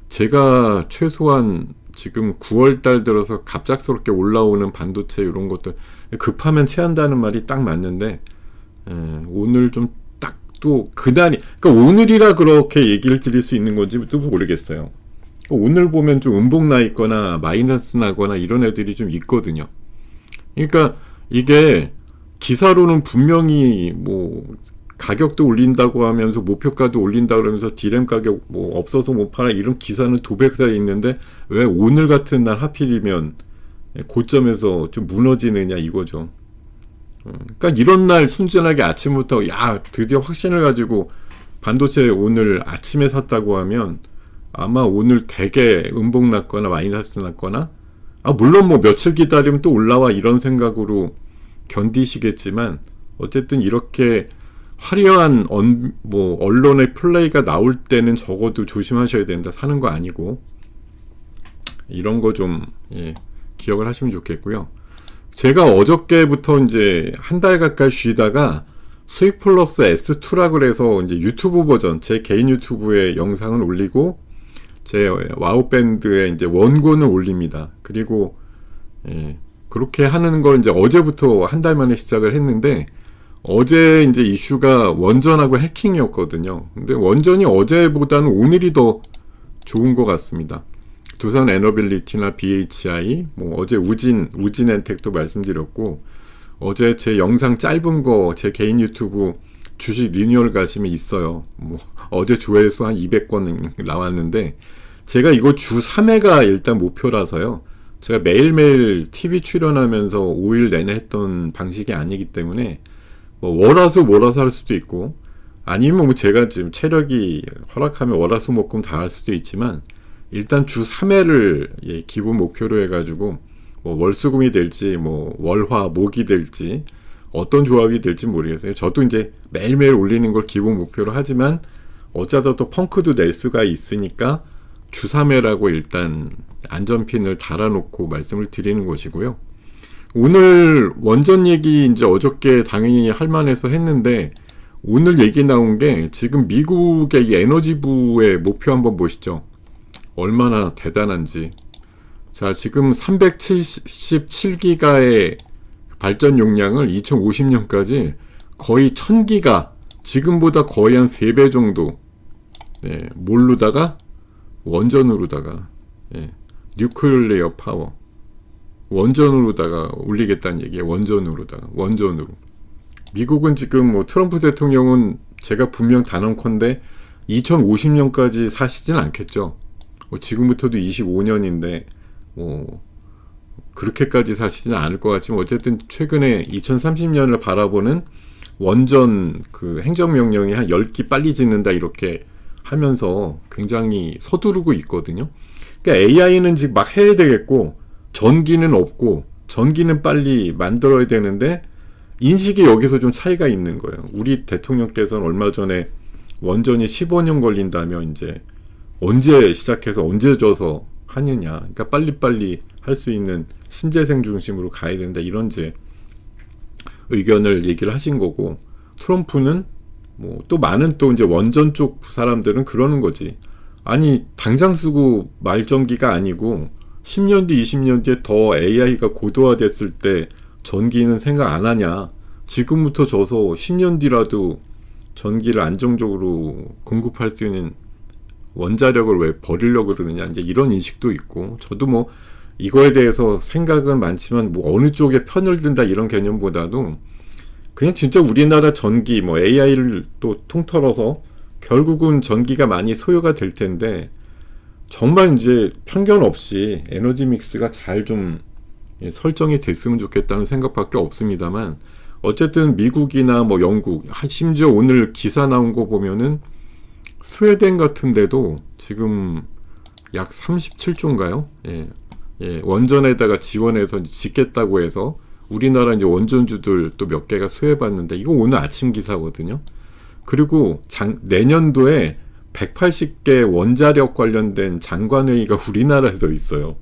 제가 최소한 지금 9월달 들어서 갑작스럽게 올라오는 반도체 이런 것들 급하면 체한다는 말이 딱 맞는데 오늘 좀 딱 또 그날이 그러니까 오늘이라 그렇게 얘기를 드릴 수 있는 건지 또 모르겠어요. 오늘 보면 좀 음봉 나 있거나 마이너스 나거나 이런 애들이 좀 있거든요. 그러니까 이게 기사로는 분명히 뭐 가격도 올린다고 하면서 목표가도 올린다 그러면서 디램 가격 뭐 없어서 못 팔아 이런 기사는 도배가 있는데 왜 오늘 같은 날 하필이면 고점에서 좀 무너지느냐 이거죠. 그러니까 이런 날 순진하게 아침부터 야 드디어 확신을 가지고 반도체 오늘 아침에 샀다고 하면 아마 오늘 되게 음봉 났거나 마이너스 났거나 물론 뭐 며칠 기다리면 또 올라와 이런 생각으로 견디시겠지만 어쨌든 이렇게 화려한 뭐 언론의 플레이가 나올 때는 적어도 조심하셔야 된다. 사는 거 아니고 이런 거 좀 기억을 하시면 좋겠고요. 제가 어저께부터 이제 한 달 가까이 쉬다가 수익 플러스 S2라 그래서 이제 유튜브 버전 제 개인 유튜브에 영상을 올리고 제 와우 밴드에 이제 원고는 올립니다. 그리고 그렇게 하는 걸 이제 어제부터 한 달 만에 시작을 했는데 어제 이제 이슈가 원전하고 해킹이었거든요. 근데 원전이 어제보다는 오늘이 더 좋은 것 같습니다. 두산 에너빌리티나 BHI, 뭐 어제 우진엔텍도 말씀드렸고, 어제 제 영상 짧은 거 제 개인 유튜브 주식 리뉴얼 가시면 있어요. 뭐 어제 조회수 한 200건 나왔는데, 제가 이거 주 3회가 일단 목표라서요. 제가 매일매일 TV 출연하면서 5일 내내 했던 방식이 아니기 때문에 뭐 월화수 몰아서 할 수도 있고, 아니면 뭐 제가 지금 체력이 허락하면 월화수목금 다 할 수도 있지만, 일단 주 3회를 기본 목표로 해가지고 뭐 월수금이 될지 뭐 월화 목이 될지 어떤 조합이 될지 모르겠어요. 저도 이제 매일매일 올리는 걸 기본 목표로 하지만 어쩌다 또 펑크도 낼 수가 있으니까 주 3회라고 일단 안전핀을 달아놓고 말씀을 드리는 것이고요. 오늘 원전 얘기 이제 어저께 당연히 할 만해서 했는데, 오늘 얘기 나온 게 지금 미국의 이 에너지부의 목표 한번 보시죠. 얼마나 대단한지. 자, 지금 377기가의 발전 용량을 2050년까지 거의 1000기가, 지금보다 거의 한 3배 정도, 뭘로다가? 원전으로다가, 뉴클리어 파워. 원전으로다가 올리겠다는 얘기예요. 원전으로. 미국은 지금 뭐 트럼프 대통령은 제가 분명 단언컨대 2050년까지 사시진 않겠죠. 지금부터도 25년인데 뭐 그렇게까지 사시지는 않을 것 같지만, 어쨌든 최근에 2030년을 바라보는 원전 그 행정명령이 한 10기 빨리 짓는다 이렇게 하면서 굉장히 서두르고 있거든요. 그러니까 AI는 지금 막 해야 되겠고, 전기는 없고, 전기는 빨리 만들어야 되는데 인식이 여기서 좀 차이가 있는 거예요. 우리 대통령께서는 얼마 전에 원전이 15년 걸린다면 이제 언제 시작해서 언제 져서 하느냐, 그러니까 빨리빨리 할 수 있는 신재생 중심으로 가야 된다, 이런 이제 의견을 얘기를 하신 거고, 트럼프는 뭐 또 많은 또 이제 원전 쪽 사람들은 그러는 거지. 아니 당장 쓰고 말 전기가 아니고 10년 뒤 20년 뒤에 더 AI가 고도화됐을 때 전기는 생각 안 하냐, 지금부터 져서 10년 뒤라도 전기를 안정적으로 공급할 수 있는 원자력을 왜 버리려고 그러느냐, 이제 이런 인식도 있고, 저도 뭐 이거에 대해서 생각은 많지만 뭐 어느 쪽에 편을 든다 이런 개념보다도 그냥 진짜 우리나라 전기, 뭐 AI를 또 통틀어서 결국은 전기가 많이 소요가 될 텐데, 정말 이제 편견 없이 에너지 믹스가 잘 좀 설정이 됐으면 좋겠다는 생각밖에 없습니다만, 어쨌든 미국이나 뭐 영국, 심지어 오늘 기사 나온 거 보면은 스웨덴 같은 데도 지금 약 37조인가요? 원전에다가 지원해서 짓겠다고 해서 우리나라 이제 원전주들 또 몇 개가 수혜받는데, 이거 오늘 아침 기사거든요. 그리고 내년도에 180개 원자력 관련된 장관회의가 우리나라에서 있어요.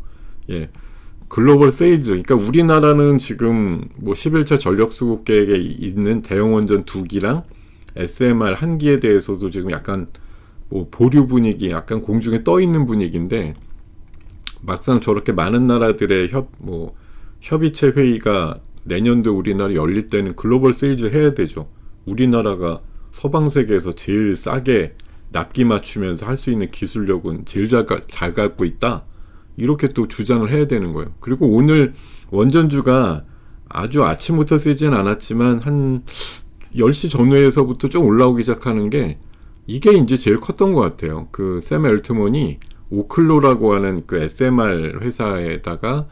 글로벌 세일즈. 그러니까 우리나라는 지금 뭐 11차 전력수급 계획에 있는 대형 원전 2기랑 SMR 1기에 대해서도 지금 약간 뭐 보류 분위기, 약간 공중에 떠 있는 분위기인데, 막상 저렇게 많은 나라들의 협의체 회의가 내년도 우리나라 열릴 때는 글로벌 세일즈 해야 되죠. 우리나라가 서방 세계에서 제일 싸게 납기 맞추면서 할 수 있는 기술력은 제일 잘 갖고 있다, 이렇게 또 주장을 해야 되는 거예요. 그리고 오늘 원전주가 아주 아침부터 세진 않았지만 한 10시 전후에서부터 좀 올라오기 시작하는 게, 이게 이제 제일 컸던 것 같아요. 그 샘 엘트먼이 오클로라고 하는 그 SMR 회사에다가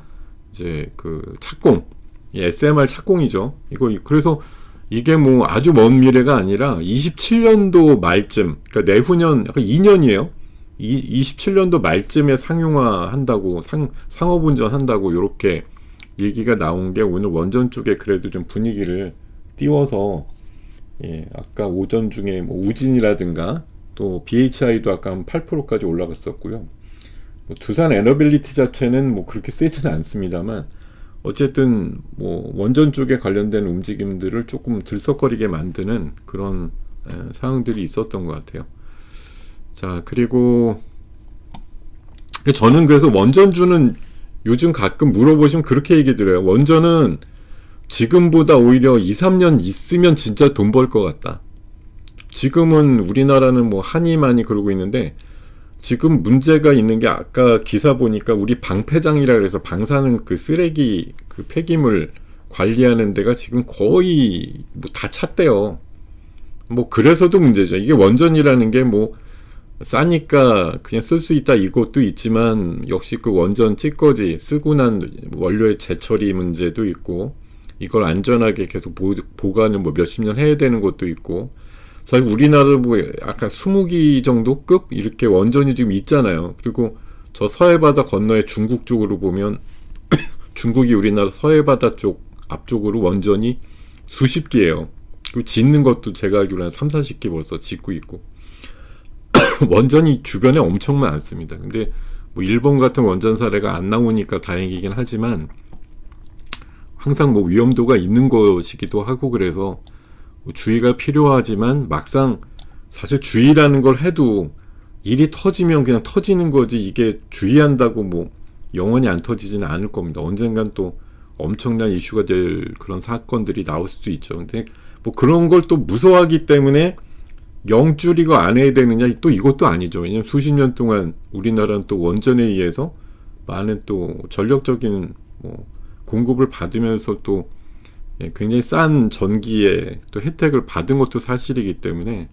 이제 그 착공, SMR 착공이죠. 그래서 이게 뭐 아주 먼 미래가 아니라 27년도 말쯤, 그러니까 내후년, 약간 2년이에요. 27년도 말쯤에 상용화 한다고, 상업운전 한다고, 이렇게 얘기가 나온 게 오늘 원전 쪽에 그래도 좀 분위기를 띄워서, 아까 오전 중에 뭐 우진이라든가 또 BHI도 아까 한 8%까지 올라갔었고요. 뭐 두산 에너빌리티 자체는 뭐 그렇게 세지는 않습니다만, 어쨌든 뭐 원전 쪽에 관련된 움직임들을 조금 들썩거리게 만드는 그런 상황들이 있었던 것 같아요. 자, 그리고 저는 그래서 원전주는 요즘 가끔 물어보시면 그렇게 얘기 드려요. 원전은 지금보다 오히려 2, 3년 있으면 진짜 돈 벌 것 같다. 지금은 우리나라는 뭐 한이 많이 그러고 있는데, 지금 문제가 있는 게 아까 기사 보니까 우리 방패장이라 그래서 방사능 그 쓰레기 그 폐기물 관리하는 데가 지금 거의 뭐 다 찼대요. 뭐 그래서도 문제죠. 이게 원전이라는 게 뭐 싸니까 그냥 쓸 수 있다 이것도 있지만 역시 그 원전 찌꺼기 쓰고 난 원료의 재처리 문제도 있고 이걸 안전하게 계속 보관을 뭐 몇십 년 해야 되는 것도 있고 사실 우리나라 뭐 아까 20기 정도 급 이렇게 원전이 지금 있잖아요. 그리고 저 서해바다 건너에 중국 쪽으로 보면 중국이 우리나라 서해바다 쪽 앞쪽으로 원전이 수십 기예요. 그리고 짓는 것도 제가 알기로는 3, 40기 벌써 짓고 있고 원전이 주변에 엄청 많습니다. 근데 뭐 일본 같은 원전 사례가 안 나오니까 다행이긴 하지만 항상 뭐 위험도가 있는 것이기도 하고 그래서 뭐 주의가 필요하지만 막상 사실 주의라는 걸 해도 일이 터지면 그냥 터지는 거지 이게 주의한다고 뭐 영원히 안 터지지는 않을 겁니다. 언젠간 또 엄청난 이슈가 될 그런 사건들이 나올 수도 있죠. 근데 뭐 그런 걸 또 무서워하기 때문에 영 줄이고 안 해야 되느냐 또 이것도 아니죠. 왜냐면 수십 년 동안 우리나라는 또 원전에 의해서 많은 또 전력적인 뭐 공급을 받으면서 또 굉장히 싼 전기에 또 혜택을 받은 것도 사실이기 때문에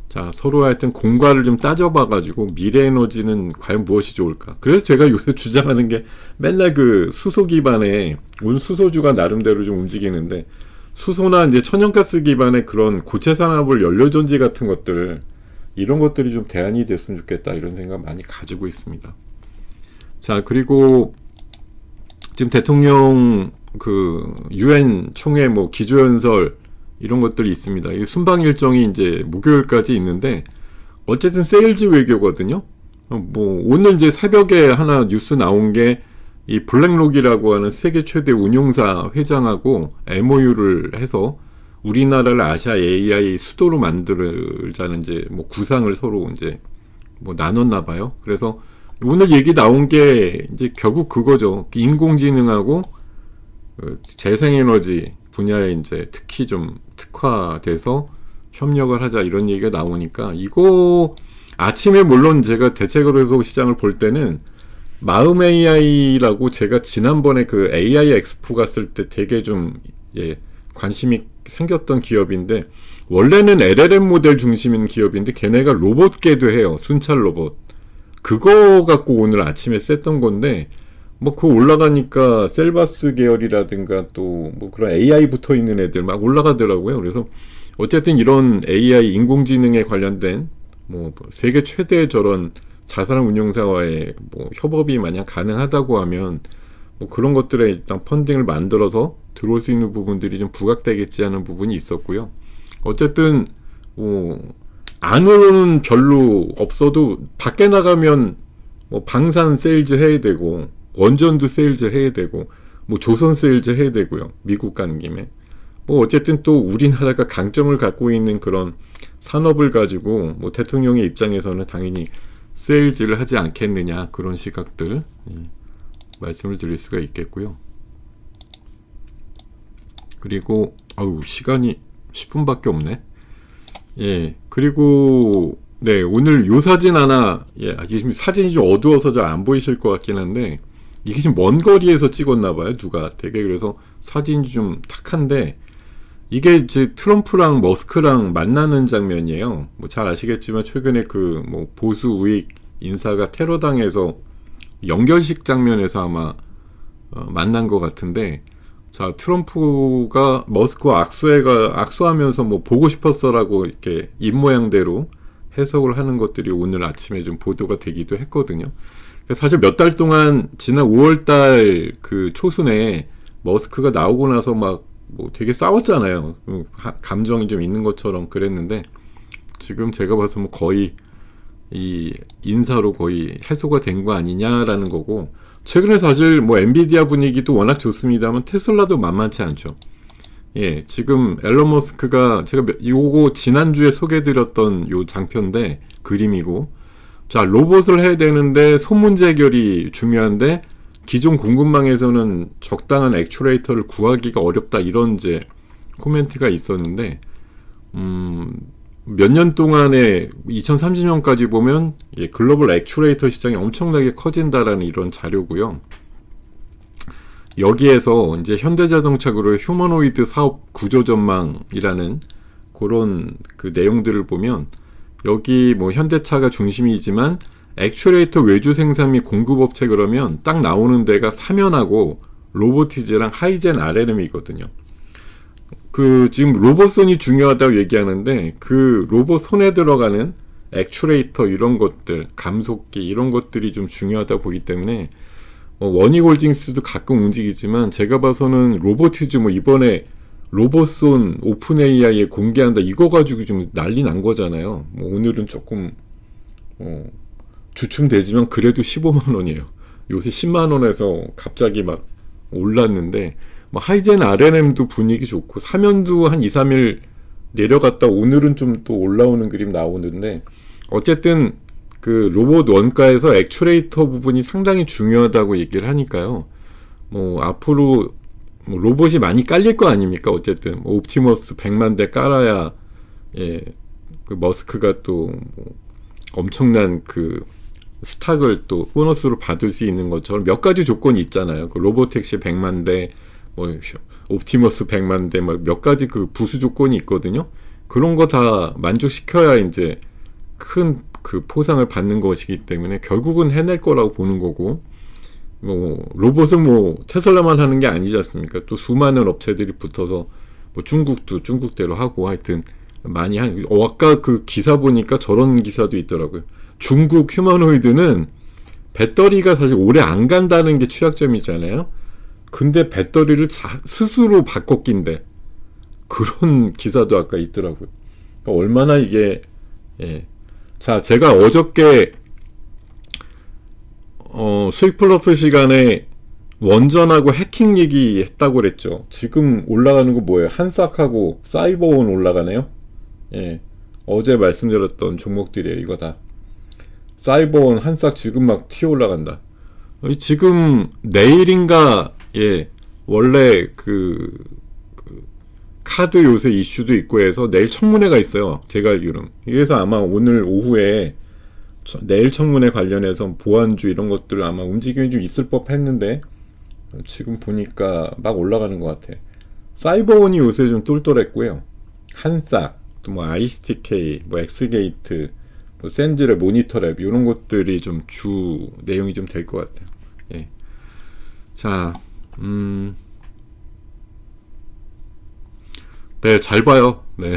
자 서로 하여튼 공과를 좀 따져봐가지고 미래 에너지는 과연 무엇이 좋을까. 그래서 제가 요새 주장하는 게 맨날 그 수소 기반의 온 수소주가 나름대로 좀 움직이는데 수소나 이제 천연가스 기반의 그런 고체 산업을 연료전지 같은 것들 이런 것들이 좀 대안이 됐으면 좋겠다 이런 생각 많이 가지고 있습니다. 자 그리고 지금 대통령 그 유엔 총회 뭐 기조연설 이런 것들이 있습니다. 이 순방 일정이 이제 목요일까지 있는데 어쨌든 세일즈 외교거든요. 뭐 오늘 이제 새벽에 하나 뉴스 나온 게 이 블랙록이라고 하는 세계 최대 운용사 회장하고 MOU를 해서 우리나라를 아시아 AI 수도로 만들자는 이제 뭐 구상을 서로 이제 뭐 나눴나 봐요. 그래서 오늘 얘기 나온 게 이제 결국 그거죠. 인공지능하고 재생에너지 분야에 이제 특히 좀 특화돼서 협력을 하자 이런 얘기가 나오니까 이거 아침에 물론 제가 대책으로 해서 시장을 볼 때는 마음 AI라고 제가 지난번에 그 AI 엑스포 갔을 때 되게 좀 관심이 생겼던 기업인데 원래는 LLM 모델 중심인 기업인데 걔네가 로봇계도 해요. 순찰 로봇. 그거 갖고 오늘 아침에 셌던 건데 뭐 그거 올라가니까 셀바스 계열이라든가 또 뭐 그런 AI 붙어 있는 애들 막 올라가더라고요. 그래서 어쨌든 이런 AI 인공지능에 관련된 뭐 세계 최대 저런 자산 운용사와의 뭐 협업이 만약 가능하다고 하면 뭐 그런 것들에 일단 펀딩을 만들어서 들어올 수 있는 부분들이 좀 부각되겠지 하는 부분이 있었고요. 어쨌든 안으로는 별로 없어도 밖에 나가면 뭐 방산 세일즈 해야 되고 원전도 세일즈 해야 되고 뭐 조선 세일즈 해야 되고요. 미국 가는 김에 뭐 어쨌든 또 우리나라가 강점을 갖고 있는 그런 산업을 가지고 뭐 대통령의 입장에서는 당연히 세일즈를 하지 않겠느냐 그런 시각들 말씀을 드릴 수가 있겠고요. 그리고 시간이 10분밖에 없네. 그리고 네 오늘 요 사진 하나 이게 지금 사진이 좀 어두워서 잘 안 보이실 것 같긴 한데 이게 좀 먼 거리에서 찍었나봐요 누가 되게. 그래서 사진이 좀 탁한데 이게 이제 트럼프랑 머스크랑 만나는 장면이에요. 뭐 잘 아시겠지만 최근에 그 뭐 보수 우익 인사가 테러당해서 연결식 장면에서 아마 만난 것 같은데 자 트럼프가 머스크와 악수하면서 뭐 보고 싶었어라고 이렇게 입모양대로 해석을 하는 것들이 오늘 아침에 좀 보도가 되기도 했거든요. 사실 몇 달 동안 지난 5월달 그 초순에 머스크가 나오고 나서 막 뭐 되게 싸웠잖아요. 감정이 좀 있는 것처럼 그랬는데 지금 제가 봐서 뭐 거의 이 인사로 거의 해소가 된 거 아니냐라는 거고 최근에 사실 뭐 엔비디아 분위기도 워낙 좋습니다만 테슬라도 만만치 않죠. 지금 앨런 머스크가 제가 요거 지난주에 소개해드렸던 요 장편인데 그림이고 자 로봇을 해야 되는데 소문제 해결이 중요한데 기존 공급망에서는 적당한 액추레이터를 구하기가 어렵다 이런 이제 코멘트가 있었는데 몇 년 동안에 2030년까지 보면 글로벌 액추레이터 시장이 엄청나게 커진다라는 이런 자료고요. 여기에서 이제 현대자동차 그룹의 휴머노이드 사업 구조 전망이라는 그런 그 내용들을 보면 여기 뭐 현대차가 중심이지만 액추레이터 외주 생산 및 공급업체 그러면 딱 나오는 데가 사면하고 로보티즈랑 하이젠 RLM이거든요. 그 지금 로봇손이 중요하다고 얘기하는데 그 로봇 손에 들어가는 액추레이터 이런 것들, 감속기 이런 것들이 좀 중요하다 보기 때문에 원익홀딩스도 가끔 움직이지만 제가 봐서는 로보티즈 뭐 이번에 로봇손 오픈 AI에 공개한다 이거 가지고 좀 난리 난 거잖아요. 뭐 오늘은 조금 주춤되지만 그래도 15만 원이에요. 요새 10만 원에서 갑자기 막 올랐는데 뭐 하이젠 RNM도 분위기 좋고 사면도 한 2, 3일 내려갔다 오늘은 좀 또 올라오는 그림 나오는데 어쨌든 그 로봇 원가에서 액추레이터 부분이 상당히 중요하다고 얘기를 하니까요. 뭐 앞으로 뭐 로봇이 많이 깔릴 거 아닙니까? 어쨌든 뭐 옵티머스 100만 대 깔아야 그 머스크가 또뭐 엄청난 그 스탁을 또 보너스로 받을 수 있는 것처럼 몇 가지 조건이 있잖아요. 그 로보택시 100만 대, 뭐 옵티머스 100만 대, 몇 가지 그 부수 조건이 있거든요. 그런 거 다 만족시켜야 이제 큰 그 포상을 받는 것이기 때문에 결국은 해낼 거라고 보는 거고, 뭐 로봇은 뭐 테슬라만 하는 게 아니지 않습니까? 또 수많은 업체들이 붙어서 뭐 중국도 중국대로 하고 하여튼 많이 아까 그 기사 보니까 저런 기사도 있더라고요. 중국 휴머노이드는 배터리가 사실 오래 안 간다는 게 취약점이잖아요. 근데 배터리를 스스로 바꿔 낀대. 그런 기사도 아까 있더라고요. 그러니까 얼마나 이게 자, 제가 어저께 수익 플러스 시간에 원전하고 해킹 얘기했다고 그랬죠. 지금 올라가는 거 뭐예요? 한싹하고 사이버원 올라가네요. 어제 말씀드렸던 종목들이에요. 이거 다 사이버원 한싹 지금 막 튀어 올라간다. 지금 내일인가 원래 그 카드 요새 이슈도 있고 해서 내일 청문회가 있어요. 제가 알기로는. 그래서 아마 오늘 오후에 내일 청문회 관련해서 보안주 이런 것들 아마 움직임이 좀 있을 법 했는데 지금 보니까 막 올라가는 것 같아. 사이버원이 요새 좀 똘똘했고요. 한싹, 또 뭐 ISTK, 뭐 엑스게이트, 뭐 센즈랩, 모니터랩 이런 것들이 좀 주 내용이 좀 될 것 같아요. 자, 네, 잘 봐요. 네.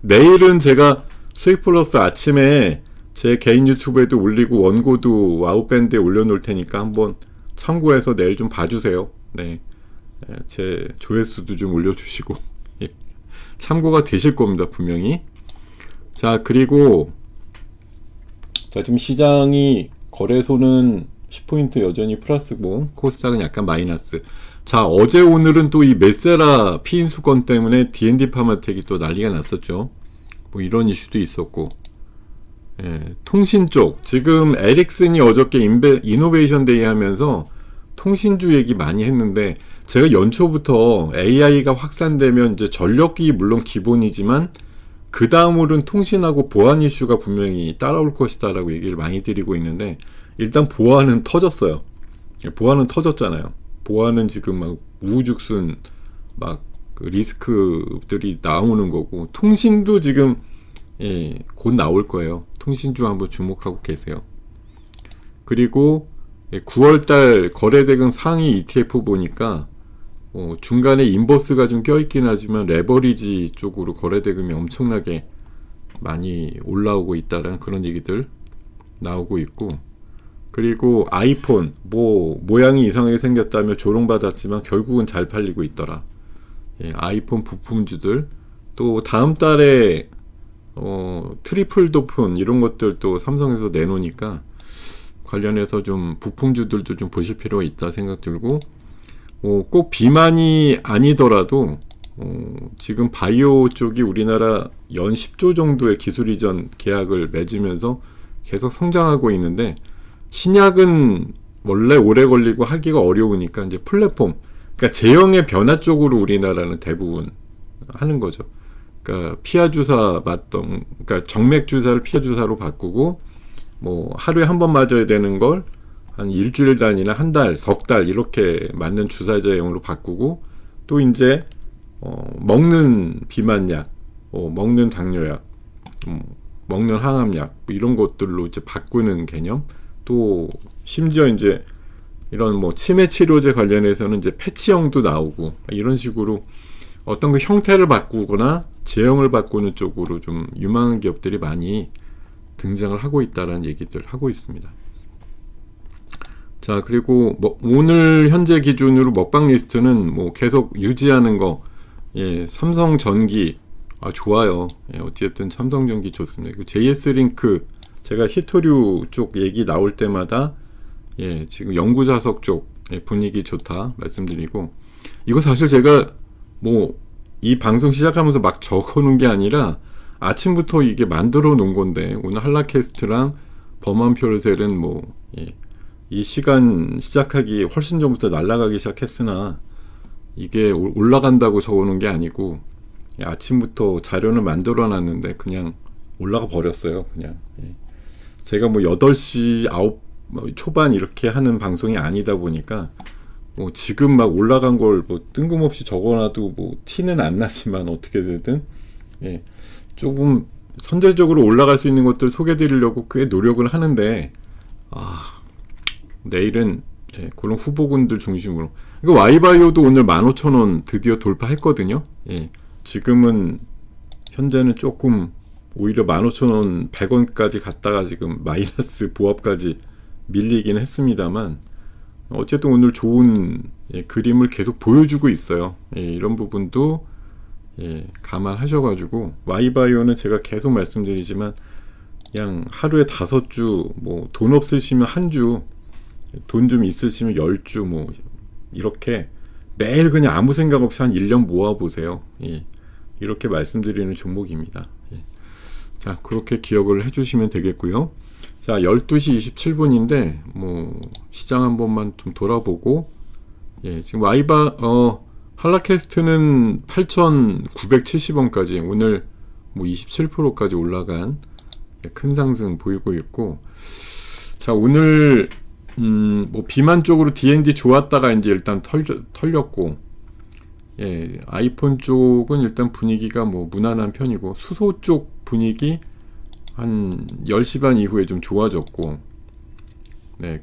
내일은 제가 수익 플러스 아침에 제 개인 유튜브에도 올리고 원고도 와우밴드에 올려놓을 테니까 한번 참고해서 내일 좀 봐주세요. 네. 제 조회수도 좀 올려주시고. 참고가 되실 겁니다, 분명히. 자, 그리고 자, 지금 시장이 거래소는 10포인트 여전히 플러스고 코스닥은 약간 마이너스. 자, 어제 오늘은 또 이 메세라 피인수건 때문에 D&D 파마텍이 또 난리가 났었죠. 뭐 이런 이슈도 있었고. 통신 쪽 지금 에릭슨이 어저께 이노베이션 데이 하면서 통신주 얘기 많이 했는데 제가 연초부터 AI가 확산되면 이제 전력이 물론 기본이지만 그 다음으로는 통신하고 보안 이슈가 분명히 따라올 것이다 라고 얘기를 많이 드리고 있는데 일단 보안은 터졌어요. 보안은 터졌잖아요. 보안은 지금 막 우후죽순 막 그 리스크들이 나오는 거고 통신도 지금 곧 나올 거예요. 통신주 한번 주목하고 계세요. 그리고 9월달 거래대금 상위 ETF 보니까 중간에 인버스가 좀 껴있긴 하지만 레버리지 쪽으로 거래대금이 엄청나게 많이 올라오고 있다는 그런 얘기들 나오고 있고, 그리고 아이폰 뭐 모양이 이상하게 생겼다며 조롱받았지만 결국은 잘 팔리고 있더라. 아이폰 부품주들 또 다음 달에 트리플 도폰 이런 것들 또 삼성에서 내놓으니까 관련해서 좀 부품주들도 좀 보실 필요가 있다 생각 들고, 꼭 비만이 아니더라도 지금 바이오 쪽이 우리나라 연 10조 정도의 기술 이전 계약을 맺으면서 계속 성장하고 있는데 신약은 원래 오래 걸리고 하기가 어려우니까 이제 플랫폼, 그러니까 제형의 변화 쪽으로 우리나라는 대부분 하는 거죠. 그러니까 피하 주사 맞던, 그러니까 정맥 주사를 피하 주사로 바꾸고, 뭐 하루에 한 번 맞아야 되는 걸 한 일주일 단위나 한 달, 석 달 이렇게 맞는 주사제형으로 바꾸고, 또 이제 먹는 비만약, 먹는 당뇨약, 먹는 항암약 뭐 이런 것들로 이제 바꾸는 개념. 또 심지어 이제 이런 뭐 치매 치료제 관련해서는 이제 패치형도 나오고 이런 식으로 어떤 그 형태를 바꾸거나 제형을 바꾸는 쪽으로 좀 유망한 기업들이 많이 등장을 하고 있다라는 얘기들 하고 있습니다. 자, 그리고 뭐 오늘 현재 기준으로 먹방 리스트는 뭐 계속 유지하는 거, 예, 삼성전기, 좋아요. 예, 어쨌든 삼성전기 좋습니다. JS링크, 제가 히토류 쪽 얘기 나올 때마다, 예, 지금 연구자석 쪽, 예, 분위기 좋다 말씀드리고, 이거 사실 제가 뭐 이 방송 시작하면서 막 적어 놓은 게 아니라 아침부터 이게 만들어 놓은 건데, 오늘 한라캐스트랑 범한표르셀은 뭐, 예, 이 시간 시작하기 훨씬 전부터 날아가기 시작했으나 이게 올라간다고 적어놓은 게 아니고 아침부터 자료는 만들어 놨는데 그냥 올라가 버렸어요. 그냥 제가 뭐 8시 9 초반 이렇게 하는 방송이 아니다 보니까 뭐 지금 막 올라간 걸 뭐 뜬금없이 적어놔도 뭐 티는 안 나지만 어떻게 되든 조금 선제적으로 올라갈 수 있는 것들 소개드리려고 꽤 노력을 하는데 내일은 그런 후보군들 중심으로. 이거 와이바이오도 오늘 15,000원 드디어 돌파했거든요. 지금은 현재는 조금 오히려 15,000원 100원까지 갔다가 지금 마이너스 보합까지 밀리긴 했습니다만 어쨌든 오늘 좋은 그림을 계속 보여주고 있어요. 이런 부분도 감안하셔가지고 와이바이오는 제가 계속 말씀드리지만 그냥 하루에 5주, 뭐 돈 없으시면 한 주, 돈 좀 있으시면 10주, 뭐 이렇게 매일 그냥 아무 생각 없이 한 1년 모아보세요. 이렇게 말씀드리는 종목입니다. 자, 그렇게 기억을 해주시면 되겠고요. 자, 12시 27분인데 뭐 시장 한 번만 좀 돌아보고, 지금 한라캐스트는 8,970원까지 오늘 뭐 27%까지 올라간 큰 상승 보이고 있고, 자, 오늘 뭐 비만 쪽으로 D&D 좋았다가 이제 일단 털렸고, 아이폰 쪽은 일단 분위기가 뭐 무난한 편이고, 수소 쪽 분위기 한 10시 반 이후에 좀 좋아졌고,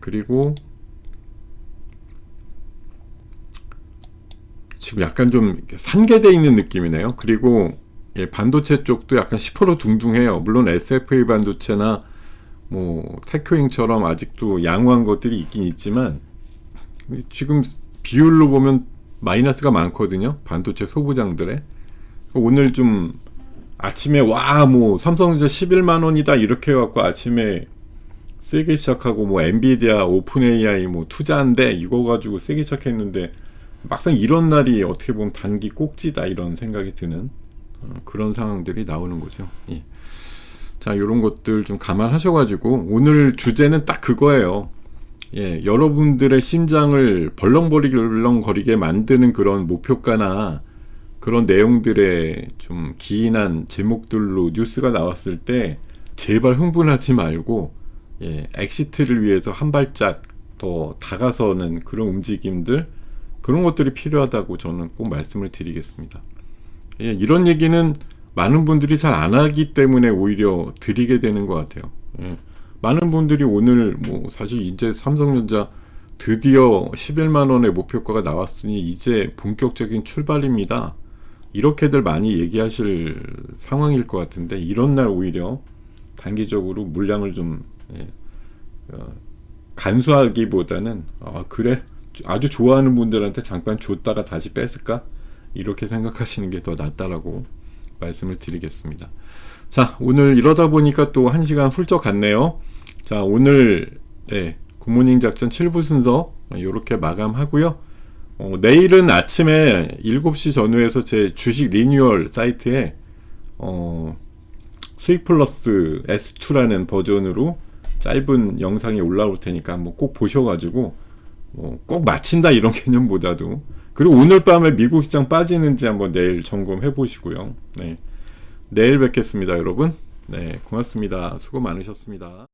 그리고 지금 약간 좀 산계돼 있는 느낌이네요. 그리고 반도체 쪽도 약간 10% 둥둥해요. 물론 SFA 반도체나 뭐 테크윙처럼 아직도 양호한 것들이 있긴 있지만 지금 비율로 보면 마이너스가 많거든요. 반도체 소부장들의. 오늘 좀 아침에 뭐 삼성전자 11만원이다 이렇게 해갖고 아침에 세게 시작하고 뭐 엔비디아, 오픈 AI 뭐 투자한데 이거 가지고 세게 시작했는데 막상 이런 날이 어떻게 보면 단기 꼭지다 이런 생각이 드는 그런 상황들이 나오는 거죠. 자, 이런 것들 좀 감안하셔가지고 오늘 주제는 딱 그거예요. 여러분들의 심장을 벌렁거리게 만드는 그런 목표가나 그런 내용들의 좀 기인한 제목들로 뉴스가 나왔을 때 제발 흥분하지 말고 엑시트를 위해서 한 발짝 더 다가서는 그런 움직임들, 그런 것들이 필요하다고 저는 꼭 말씀을 드리겠습니다. 이런 얘기는 많은 분들이 잘 안 하기 때문에 오히려 드리게 되는 것 같아요. 많은 분들이 오늘 뭐 사실 이제 삼성전자 드디어 11만원의 목표가가 나왔으니 이제 본격적인 출발입니다, 이렇게들 많이 얘기하실 상황일 것 같은데, 이런 날 오히려 단기적으로 물량을 좀 간수하기보다는 그래 아주 좋아하는 분들한테 잠깐 줬다가 다시 뺐을까, 이렇게 생각하시는 게 더 낫다라고 말씀을 드리겠습니다. 자, 오늘 이러다 보니까 또 1시간 훌쩍 갔네요. 자, 오늘 굿모닝 작전 7부 순서 이렇게 마감하고요. 내일은 아침에 7시 전후에서 제 주식 리뉴얼 사이트에 수익 플러스 S2라는 버전으로 짧은 영상이 올라올 테니까 한번 꼭 보셔가지고 꼭 마친다 이런 개념보다도, 그리고 오늘 밤에 미국 시장 빠지는지 한번 내일 점검해 보시고요. 내일 뵙겠습니다, 여러분. 네, 고맙습니다. 수고 많으셨습니다.